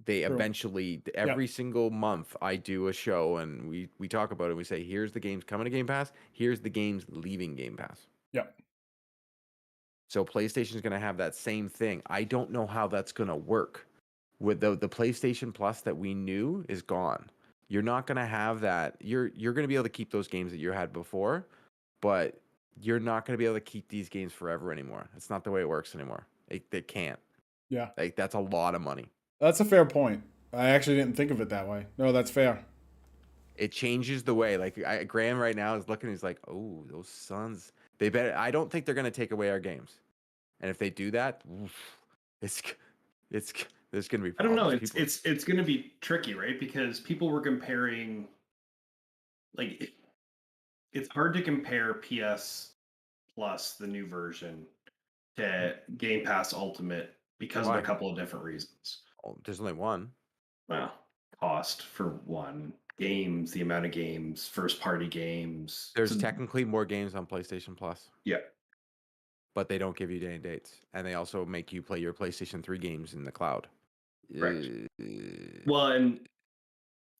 They eventually, every single month, I do a show and we talk about it. We say, here's the games coming to Game Pass. Here's the games leaving Game Pass. Yep. So PlayStation is going to have that same thing. I don't know how that's going to work. With the PlayStation Plus that we knew is gone. You're not going to have that. You're going to be able to keep those games that you had before, but you're not going to be able to keep these games forever anymore. It's not the way it works anymore. They can't. Yeah. Like that's a lot of money. That's a fair point. I actually didn't think of it that way. No, that's fair. It changes the way. Like Graham right now is looking. He's like, "Oh, those Suns. They better." I don't think they're going to take away our games. And if they do that, it's there's going to be problems. I don't know. It's going to be tricky, right? Because people were comparing, like, it's hard to compare PS Plus, the new version, to Game Pass Ultimate because of a couple of different reasons. Oh, there's only one. Well, cost for one, games, the amount of games, first party games. There's technically more games on PlayStation Plus. Yeah. But they don't give you day and dates. And they also make you play your PlayStation 3 games in the cloud. Correct. Well, and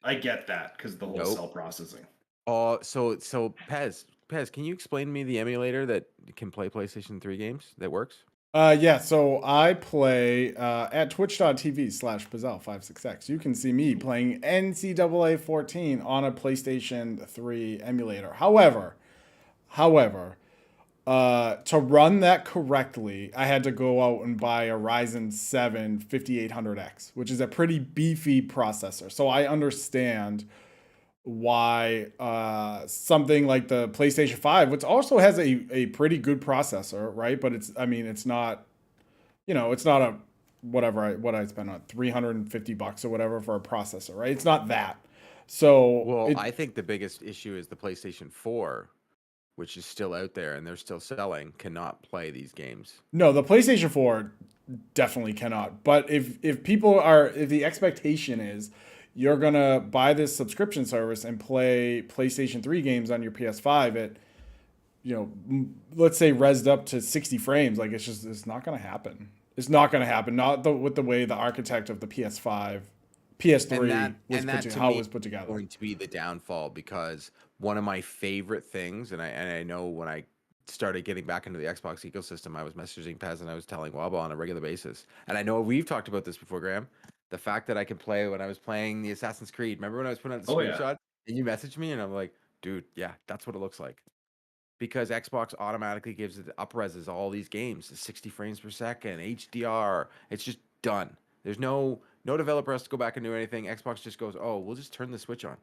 I get that because the whole cell processing. So Pez, Pez, can you explain to me the emulator that can play PlayStation 3 games that works? Yeah, so I play at twitch.tv/Pizzelle56X. You can see me playing NCAA 14 on a PlayStation 3 emulator. However, to run that correctly, I had to go out and buy a Ryzen 7 5800X, which is a pretty beefy processor. So I understand why something like the PlayStation 5, which also has a pretty good processor, right? But it's not, it's not a what I spent on $350 or whatever for a processor, right? It's not that. So Well, I think the biggest issue is the PlayStation 4, which is still out there and they're still selling, cannot play these games. no, the PlayStation 4 definitely cannot. But if the expectation is you're gonna buy this subscription service and play PlayStation 3 games on your PS5 at, let's say rezzed up to 60 frames, like it's not gonna happen. It's not gonna happen. Not with the way the architect of the PS5, PS3 was put together. Going to be the downfall, because one of my favorite things, and I know when I started getting back into the Xbox ecosystem, I was messaging Pez and I was telling Waba on a regular basis. And I know we've talked about this before, Graham. The fact that I could play when I was playing the Assassin's Creed. Remember when I was putting out the screenshot and you messaged me and I'm like, dude, yeah, that's what it looks like. Because Xbox automatically gives it up-reses all these games to 60 frames per second, HDR. It's just done. There's no developer has to go back and do anything. Xbox just goes, oh, we'll just turn the switch on.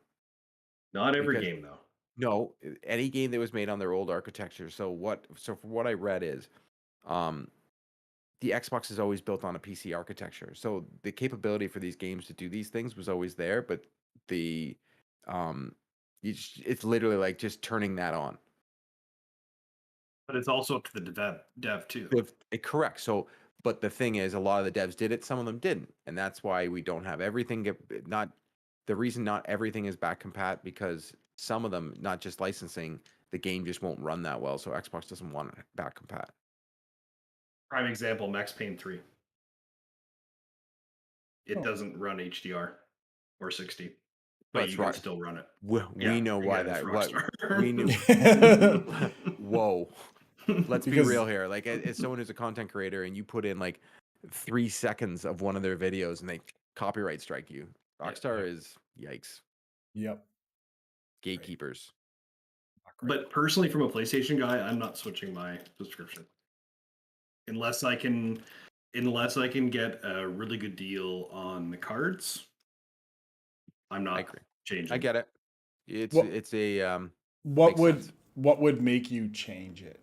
Not every game though. No, any game that was made on their old architecture. So from what I read is, the Xbox is always built on a PC architecture. So the capability for these games to do these things was always there, but it's literally like just turning that on. But it's also up to the dev too. Correct. So, but the thing is, a lot of the devs did it, some of them didn't, and that's why we don't have everything. The reason not everything is back compat, because some of them, not just licensing, the game just won't run that well. So Xbox doesn't want it back compat. Prime example: Max Payne 3. It doesn't run HDR or 60, but you can still run it. We know why that. What we knew. Whoa. Let's be real here. Like, as someone who's a content creator and you put in like 3 seconds of one of their videos and they copyright strike you, Rockstar is yikes. Yep. Gatekeepers. But personally, from a PlayStation guy, I'm not switching my subscription unless I can get a really good deal on the cards. I'm not changing. I get it. What would make you change it?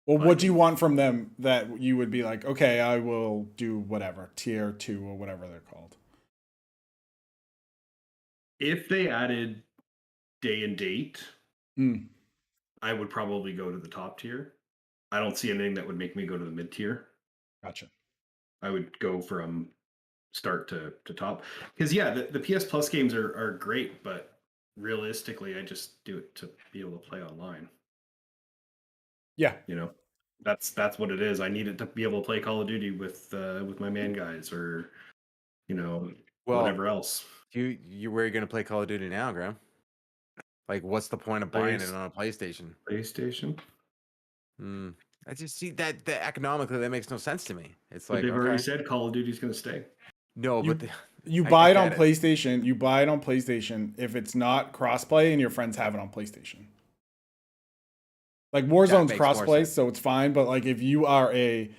Well, what do you want from them that you would be like, okay, I will do whatever, tier 2 or whatever they're called? If they added day and date, I would probably go to the top tier. I don't see anything that would make me go to the mid tier. Gotcha. I would go from start to top. Because the PS Plus games are great, but realistically, I just do it to be able to play online. Yeah. That's what it is. I need it to be able to play Call of Duty with my man guys, or whatever else. Where are you gonna play Call of Duty now, Graham? Like, what's the point of buying it on a PlayStation? I just see that economically that makes no sense to me. It's like, they've already said Call of Duty's gonna stay. No, but you buy it on PlayStation. You buy it on PlayStation if it's not crossplay and your friends have it on PlayStation. Like, Warzone's crossplay, so it's fine. But like, if you are if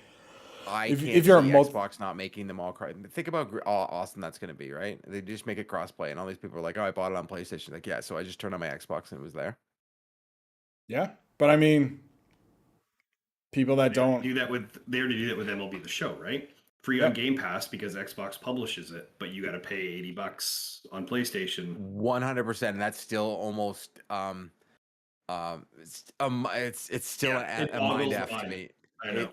you're Xbox not making them all think about how awesome that's going to be, right? They just make it crossplay, and all these people are like, "Oh, I bought it on PlayStation." Like, yeah, so I just turned on my Xbox and it was there. Yeah, but I mean, people that they already do that with MLB The Show, right? Free on Game Pass because Xbox publishes it, but you got to pay $80 on PlayStation. 100%, and that's still almost it's still a mind F to me.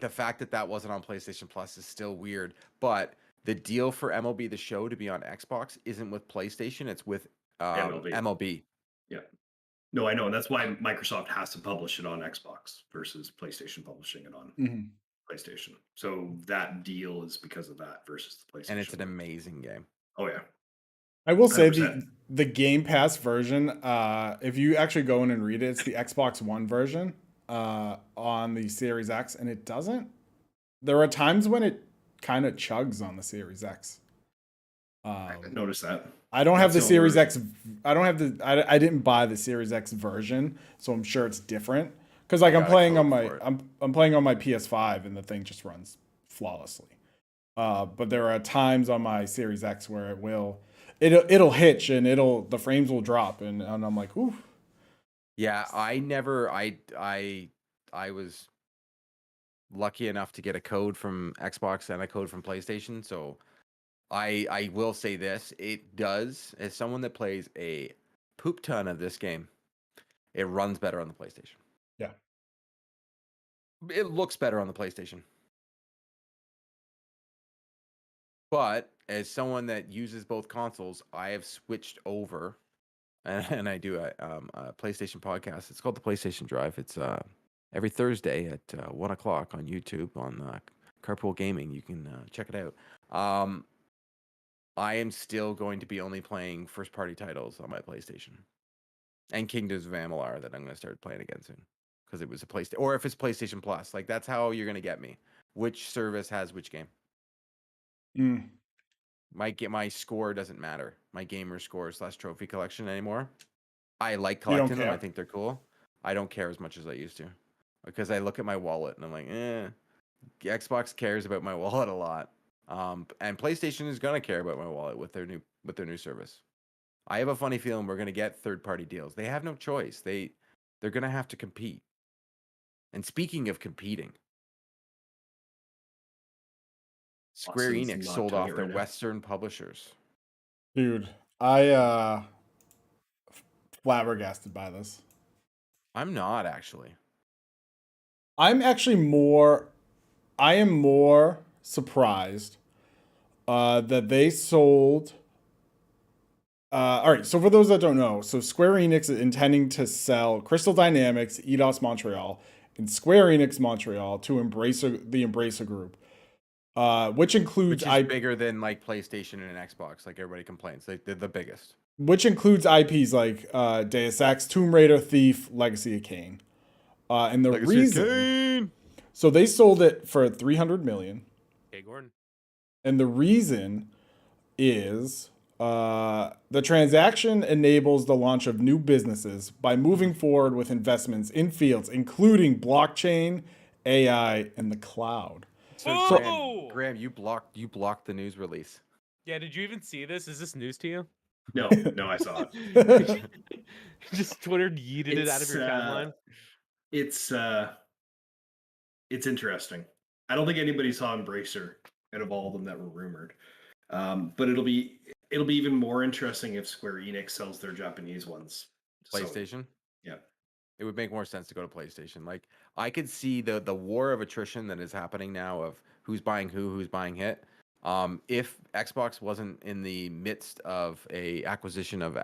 The fact that wasn't on PlayStation Plus is still weird, but the deal for MLB The Show to be on Xbox isn't with PlayStation; it's with MLB. Yeah, no, I know, and that's why Microsoft has to publish it on Xbox versus PlayStation publishing it on PlayStation. So that deal is because of that versus the PlayStation. And it's an amazing game. Oh yeah. I will say the Game Pass version, if you actually go in and read it, it's the Xbox One version on the Series X, and it doesn't. There are times when it kind of chugs on the Series X. I noticed that. I don't have the That's Series only- X. I don't have the. I didn't buy the Series X version, so I'm sure it's different. Because like I'm got a playing on code my for it. I'm playing on my PS5 and the thing just runs flawlessly. But there are times on my Series X where it'll hitch and the frames will drop and I'm like, ooh. Yeah, I was lucky enough to get a code from Xbox and a code from PlayStation, so I will say this, it does, as someone that plays a poop ton of this game, it runs better on the PlayStation. Yeah. It looks better on the PlayStation. But as someone that uses both consoles, I have switched over, and I do a PlayStation podcast. It's called the PlayStation Drive. It's every Thursday at 1 o'clock on YouTube on Carpool Gaming. You can check it out. I am still going to be only playing first-party titles on my PlayStation, and Kingdoms of Amalur that I'm going to start playing again soon, because it was a PlayStation, or if it's PlayStation Plus, like that's how you're going to get me. Which service has which game? Mm. My score doesn't matter. My gamer score / trophy collection anymore. I like You don't collecting them. I care? think they're cool. I don't care as much as I used to, because I look at my wallet and I'm like, Xbox cares about my wallet a lot. And PlayStation is gonna care about my wallet with their new service. I have a funny feeling we're gonna get third-party deals. They have no choice. They're gonna have to compete. And speaking of competing, Square Austin's Enix not sold doing off it their right now. Western publishers. Dude, I flabbergasted by this. I'm not actually. I'm actually more I am more surprised that they sold. All right, so for those that don't know, so Square Enix is intending to sell Crystal Dynamics, Eidos Montreal, and Square Enix Montreal to the Embracer Group, which includes Which is bigger than like PlayStation and Xbox. Like everybody complains, they're the biggest. which includes IPs like Deus Ex, Tomb Raider, Thief, Legacy of Kain, and the Legacy of reason. Kain. So they sold it for $300 million. Okay, Gordon. And the reason is the transaction enables the launch of new businesses by moving forward with investments in fields including blockchain, AI, and the cloud. So Whoa! Graham, you blocked the news release. Yeah, did you even see this? Is this news to you? No, I saw it. Just Twitter yeeted it out of your timeline. It's interesting. I don't think anybody saw Embracer out of all of them that were rumored. But it'll be even more interesting if Square Enix sells their Japanese ones. So, PlayStation. yeah. It would make more sense to go to PlayStation. Like I could see the war of attrition that is happening now of who's buying who's buying it. If Xbox wasn't in the midst of a acquisition of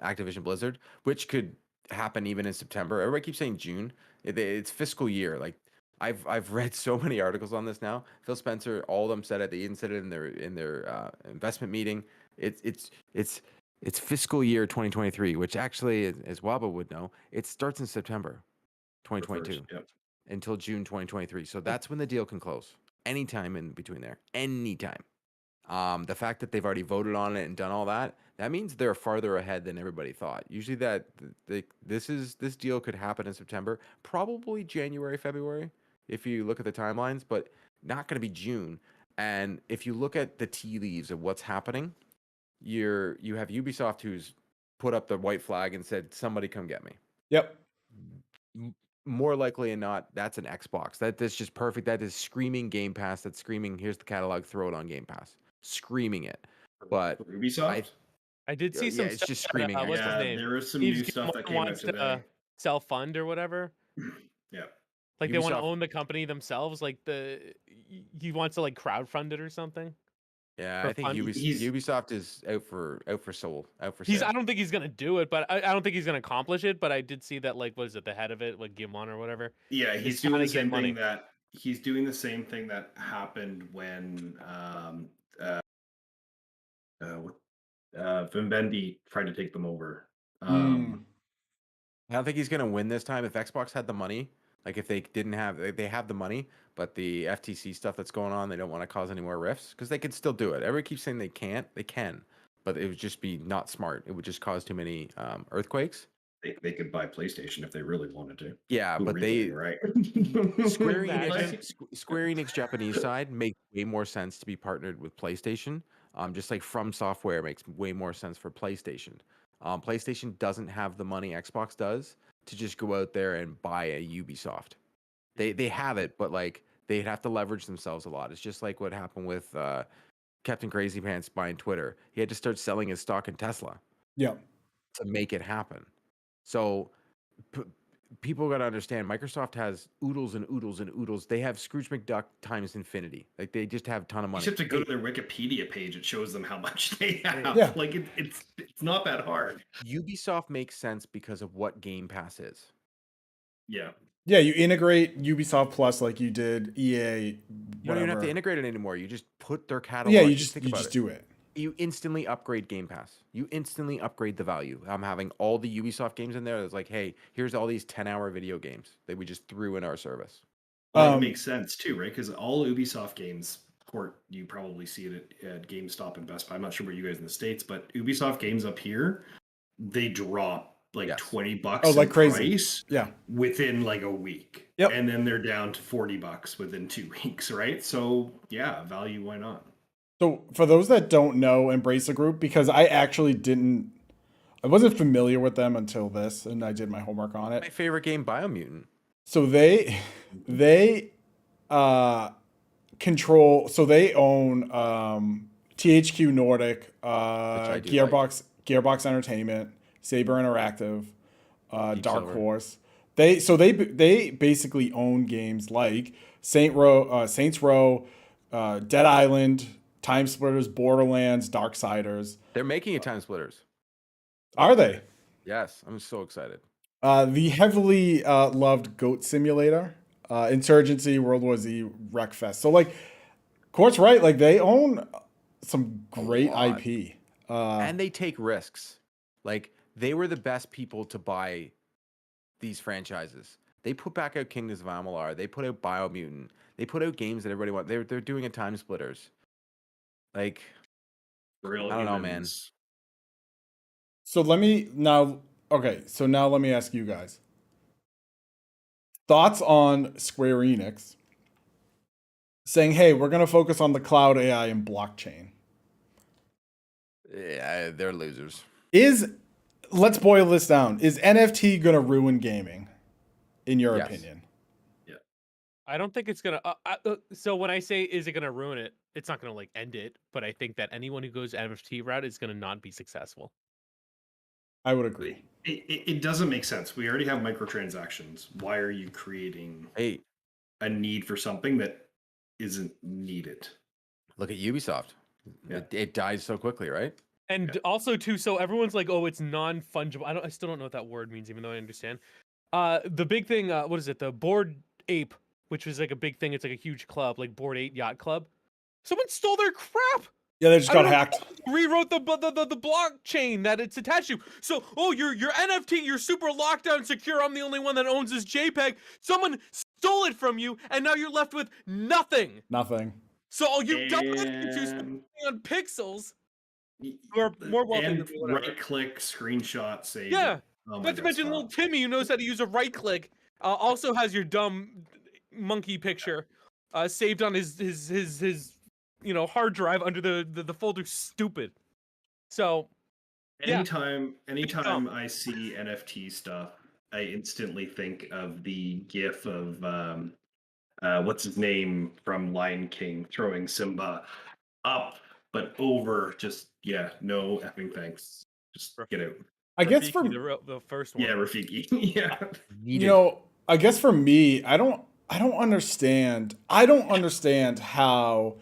Activision Blizzard, which could happen even in September. Everybody keeps saying June. It's fiscal year. Like I've read so many articles on this now. Phil Spencer, all of them said it. They even said it in their investment meeting. It's fiscal year 2023, which actually, as Waba would know, it starts in September 2022 Yep. until June 2023. So that's when the deal can close. Anytime in between there. Anytime. The fact that they've already voted on it and done all that, that means they're farther ahead than everybody thought. Usually this deal could happen in September, probably January, February, if you look at the timelines, but not going to be June. And if you look at the tea leaves of what's happening, you have Ubisoft who's put up the white flag and said, somebody come get me. Yep. More likely than not, that's an Xbox. That's just perfect. That is screaming Game Pass. That's screaming, here's the catalog, throw it on Game Pass. Screaming it. But For Ubisoft? I did see some it's stuff just that, screaming what's his Yeah, name? there was some Steve's new stuff that came out wants today. to self-fund or whatever. Yeah. Like they want to Ubisoft- own the company themselves. Like he wants to like crowdfund it or something. Yeah, for I think fun. Ubisoft is out for sale. I don't think he's gonna do it, but I don't think he's gonna accomplish it. But I did see that, like, what is it, the head of it, like Gimon or whatever. Yeah, He's he's trying doing to the get same money. thing he's doing the same thing that happened when what Vivendi tried to take them over. I don't think he's gonna win this time. If Xbox had the money, like if they didn't have, they have the money, but the FTC stuff that's going on, they don't want to cause any more rifts because they could still do it. Everybody keeps saying they can't. They can, but it would just be not smart. It would just cause too many earthquakes. They could buy PlayStation if they really wanted to. Yeah, Who but really, they right? Square Imagine. Enix, Square Enix Japanese side makes way more sense to be partnered with PlayStation. Just like From Software makes way more sense for PlayStation. PlayStation doesn't have the money Xbox does to just go out there and buy a Ubisoft. They have it, but like they'd have to leverage themselves a lot. It's just like what happened with Captain Crazy Pants buying Twitter. He had to start selling his stock in Tesla Yeah. to make it happen. So people got to understand Microsoft has oodles and oodles and oodles. They have Scrooge McDuck times infinity. Like they just have a ton of You money. just have to go to their Wikipedia page. It shows them how much they have. Yeah. Like it's not that hard. Ubisoft makes sense because of what Game Pass is. Yeah. Yeah, you integrate Ubisoft Plus like you did EA, whatever. You don't even have to integrate it anymore. You just put their catalog. Yeah, you just think about it. do it. You instantly upgrade Game Pass. You instantly upgrade the value. I'm having all the Ubisoft games in there. It's like, hey, here's all these 10-hour video games that we just threw in our service. Well, that makes sense too, right? Because all Ubisoft games, Court, you probably see it at GameStop and Best Buy. I'm not sure about you guys in the States, but Ubisoft games up here, they drop like Yes. $20 Oh, like in crazy. price Yeah. within like a week. Yep. And then they're down to $40 within 2 weeks, right? So yeah, value, why not? So for those that don't know Embrace the Group, because I actually I wasn't familiar with them until this, and I did my homework on My it. favorite game, Biomutant. So they control. So they own THQ Nordic, I do Gearbox Entertainment, Saber Interactive, Deep Dark Silver. Horse. They basically own games like Saints Row, Dead Island, Time Splitters, Borderlands, Darksiders. They're making a Time Splitters. Are they? Yes, I'm so excited. The heavily loved Goat Simulator, Insurgency, World War Z, Wreckfest. So like, Court's right. Like they own some great lot. IP. And they take risks. Like they were the best people to buy these franchises. They put back out Kingdoms of Amalur. They put out Biomutant. They put out games that everybody wants. They're doing a Time Splitters. Like Real I don't know, man. humans. So let me now. Okay, so now let me ask you guys thoughts on Square Enix saying, "Hey, we're gonna focus on the cloud AI and blockchain." Yeah, they're losers. Let's boil this down. Is NFT gonna ruin gaming, in your Yes. opinion? I don't think it's gonna. So when I say is it gonna ruin it, it's not gonna like end it. But I think that anyone who goes NFT route is gonna not be successful. I would agree. It doesn't make sense. We already have microtransactions. Why are you creating Hey, a need for something that isn't needed? look at Ubisoft. Yeah. It dies so quickly, right? And also too, so everyone's like, oh, it's non-fungible. I still don't know what that word means, even though I understand. The big thing, what is it? The Bored Ape, which was like a big thing. It's like a huge club, like Bored Ape Yacht Club. Someone stole their crap. Yeah, they just I got don't know, hacked. Rewrote the blockchain that it's attached to. So, oh, your NFT, you're super locked down, secure. I'm the only one that owns this JPEG. Someone stole it from you, and now you're left with nothing. Nothing. So you don't have to do something on pixels. Or more wealthy And than me, whatever. right-click, screenshot, save. Yeah. Oh my Not to mention little desktop. Timmy who knows how to use a right click. Also has your dumb monkey picture saved on his hard drive under the folder stupid. So yeah. Anytime I see NFT stuff, I instantly think of the GIF of what's his name from Lion King throwing Simba up but over. Just no effing thanks. Just get out. I guess for Rafiki, the first one. Yeah, Rafiki. Yeah. I guess for me, I don't understand. I don't understand how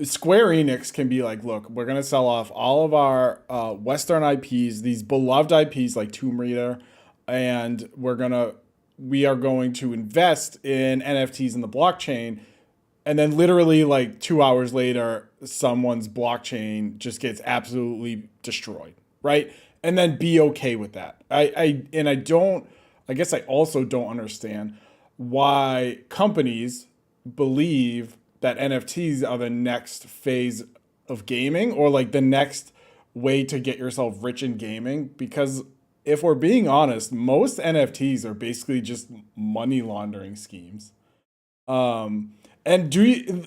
Square Enix can be like, look, we're gonna sell off all of our Western IPs, these beloved IPs like Tomb Raider, and we are going to invest in NFTs in the blockchain, and then literally like 2 hours later, someone's blockchain just gets absolutely destroyed, right? And then be okay with that. I guess I also don't understand why companies believe that NFTs are the next phase of gaming, or like the next way to get yourself rich in gaming, because if we're being honest, most NFTs are basically just money laundering schemes. And do you,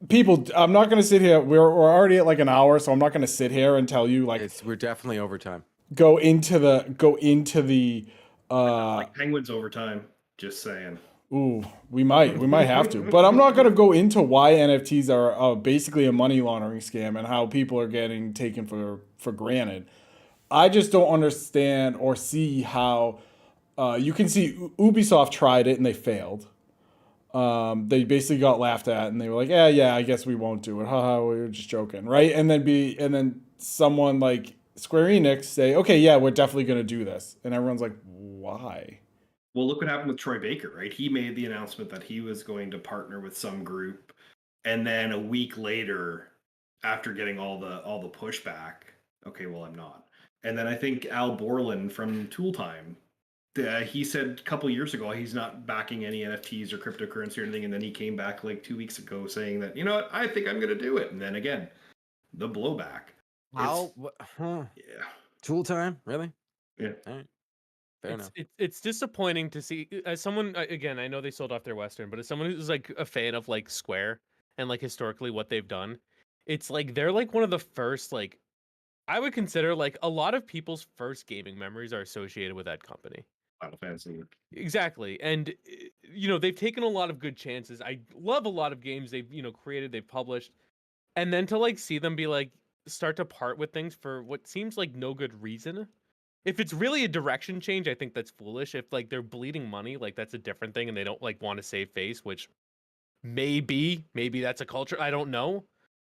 people, I'm not going to sit here. We're already at like an hour, so I'm not going to sit here and tell you like We're definitely over time. go into the Like Penguins overtime. Just saying. ooh, we might have to, but I'm not going to go into why NFTs are basically a money laundering scam and how people are getting taken for granted. I just don't understand or see how you can see Ubisoft tried it and they failed. They basically got laughed at and they were like, yeah, I guess we won't do it. Haha, we were just joking, right? And then someone like Square Enix say, okay, yeah, we're definitely gonna do this, and everyone's like, why? Well, look what happened with Troy Baker, right? He made the announcement that he was going to partner with some group, and then a week later, after getting all the pushback, okay, well, I'm not. And then I think Al Borland from Tool Time, he said a couple years ago he's not backing any NFTs or cryptocurrency or anything, and then he came back like 2 weeks ago saying that, you know what, I think I'm going to do it. And then again, the blowback. How? Huh? Yeah. Tool time? Really? Yeah. All right. Fair enough. It's disappointing to see, as someone, again, I know they sold off their Western, but as someone who's like a fan of like Square and like historically what they've done, it's like they're like one of the first, like I would consider like a lot of people's first gaming memories are associated with that company. Final Fantasy. Exactly. And they've taken a lot of good chances. I love a lot of games they've, created, they've published. And then to like see them be like start to part with things for what seems like no good reason. If it's really a direction change, I think that's foolish. If like they're bleeding money, like that's a different thing and they don't like want to save face, which maybe that's a culture. I don't know.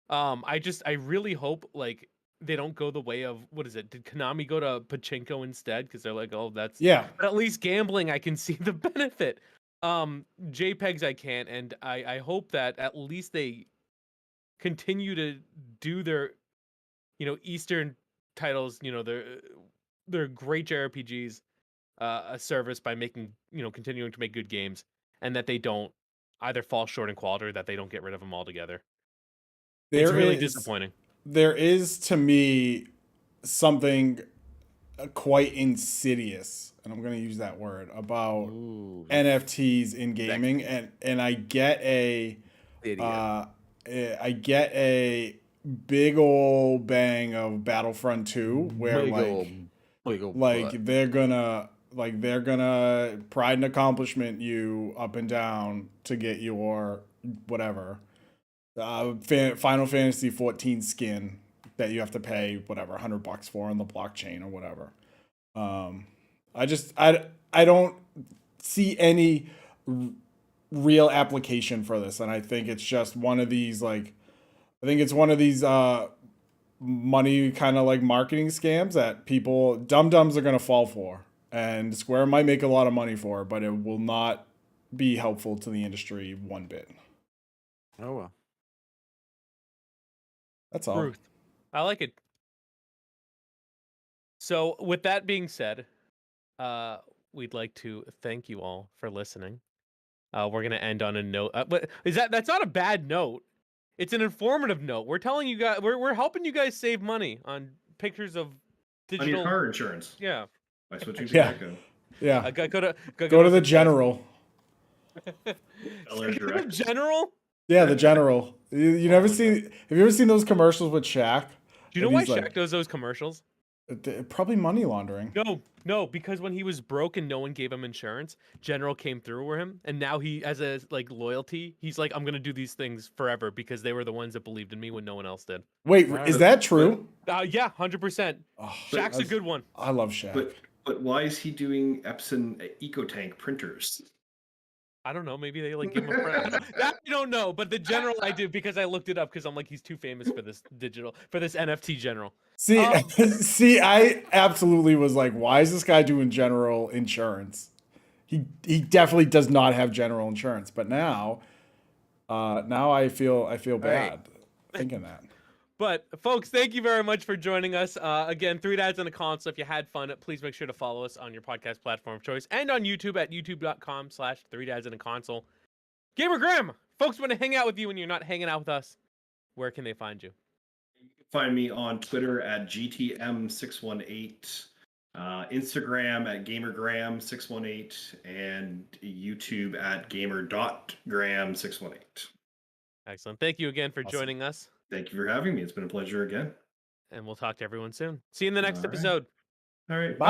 I really hope like they don't go the way of, what is it? Did Konami go to pachinko instead? Because they're like, oh, that's Yeah. But at least gambling, I can see the benefit. JPEGs, I can't, and I hope that at least they continue to do their, Eastern titles, their great JRPGs, a service by making, continuing to make good games, and that they don't either fall short in quality or that they don't get rid of them altogether. It's really disappointing. There is, to me, something quite insidious, and I'm going to use that word, about NFTs in gaming, and I get a big old bang of Battlefront 2 where they're gonna pride and accomplishment you up and down to get your whatever Final Fantasy 14 skin that you have to pay whatever $100 for on the blockchain or whatever. I don't see any real application for this, and I think it's just one of these money kind of like marketing scams that people dum-dums are going to fall for, and Square might make a lot of money for, but it will not be helpful to the industry one bit. Oh well. That's all. Truth. I like it. So with that being said, we'd like to thank you all for listening. We're gonna end on a note. But that's not a bad note. It's an informative note. We're telling you guys, we're helping you guys save money on pictures of digital on your car insurance. Yeah. By switching to Geico. Yeah. Go to the General. The General? Yeah, the General. You never seen? Have you ever seen those commercials with Shaq? Do you know why Shaq does those commercials? Probably money laundering. No, because when he was broke and no one gave him insurance, General came through for him, and now he, as a like loyalty, he's like, I'm gonna do these things forever because they were the ones that believed in me when no one else did. Wait, is that true? Yeah, 100%. Shaq's a good one. I love Shaq. But why is he doing Epson EcoTank printers? I don't know. Maybe they like give him a friend. That I don't know, but the General I do because I looked it up because I'm like, he's too famous for this NFT General. See, I absolutely was like, why is this guy doing General insurance? He definitely does not have General insurance, but now I feel bad thinking that. But folks, thank you very much for joining us. Again, 3 Dads and a Console. If you had fun, please make sure to follow us on your podcast platform of choice and on YouTube at youtube.com/3dadsandaconsole. Gamer Graham, folks want to hang out with you when you're not hanging out with us. Where can they find you? You can find me on Twitter at GTM618, Instagram at GamerGram618, and YouTube at gamer.gram618. Excellent. Thank you again for Awesome. joining us. Thank you for having me. It's been a pleasure again. And we'll talk to everyone soon. See you in the next All right. episode. All right. Bye.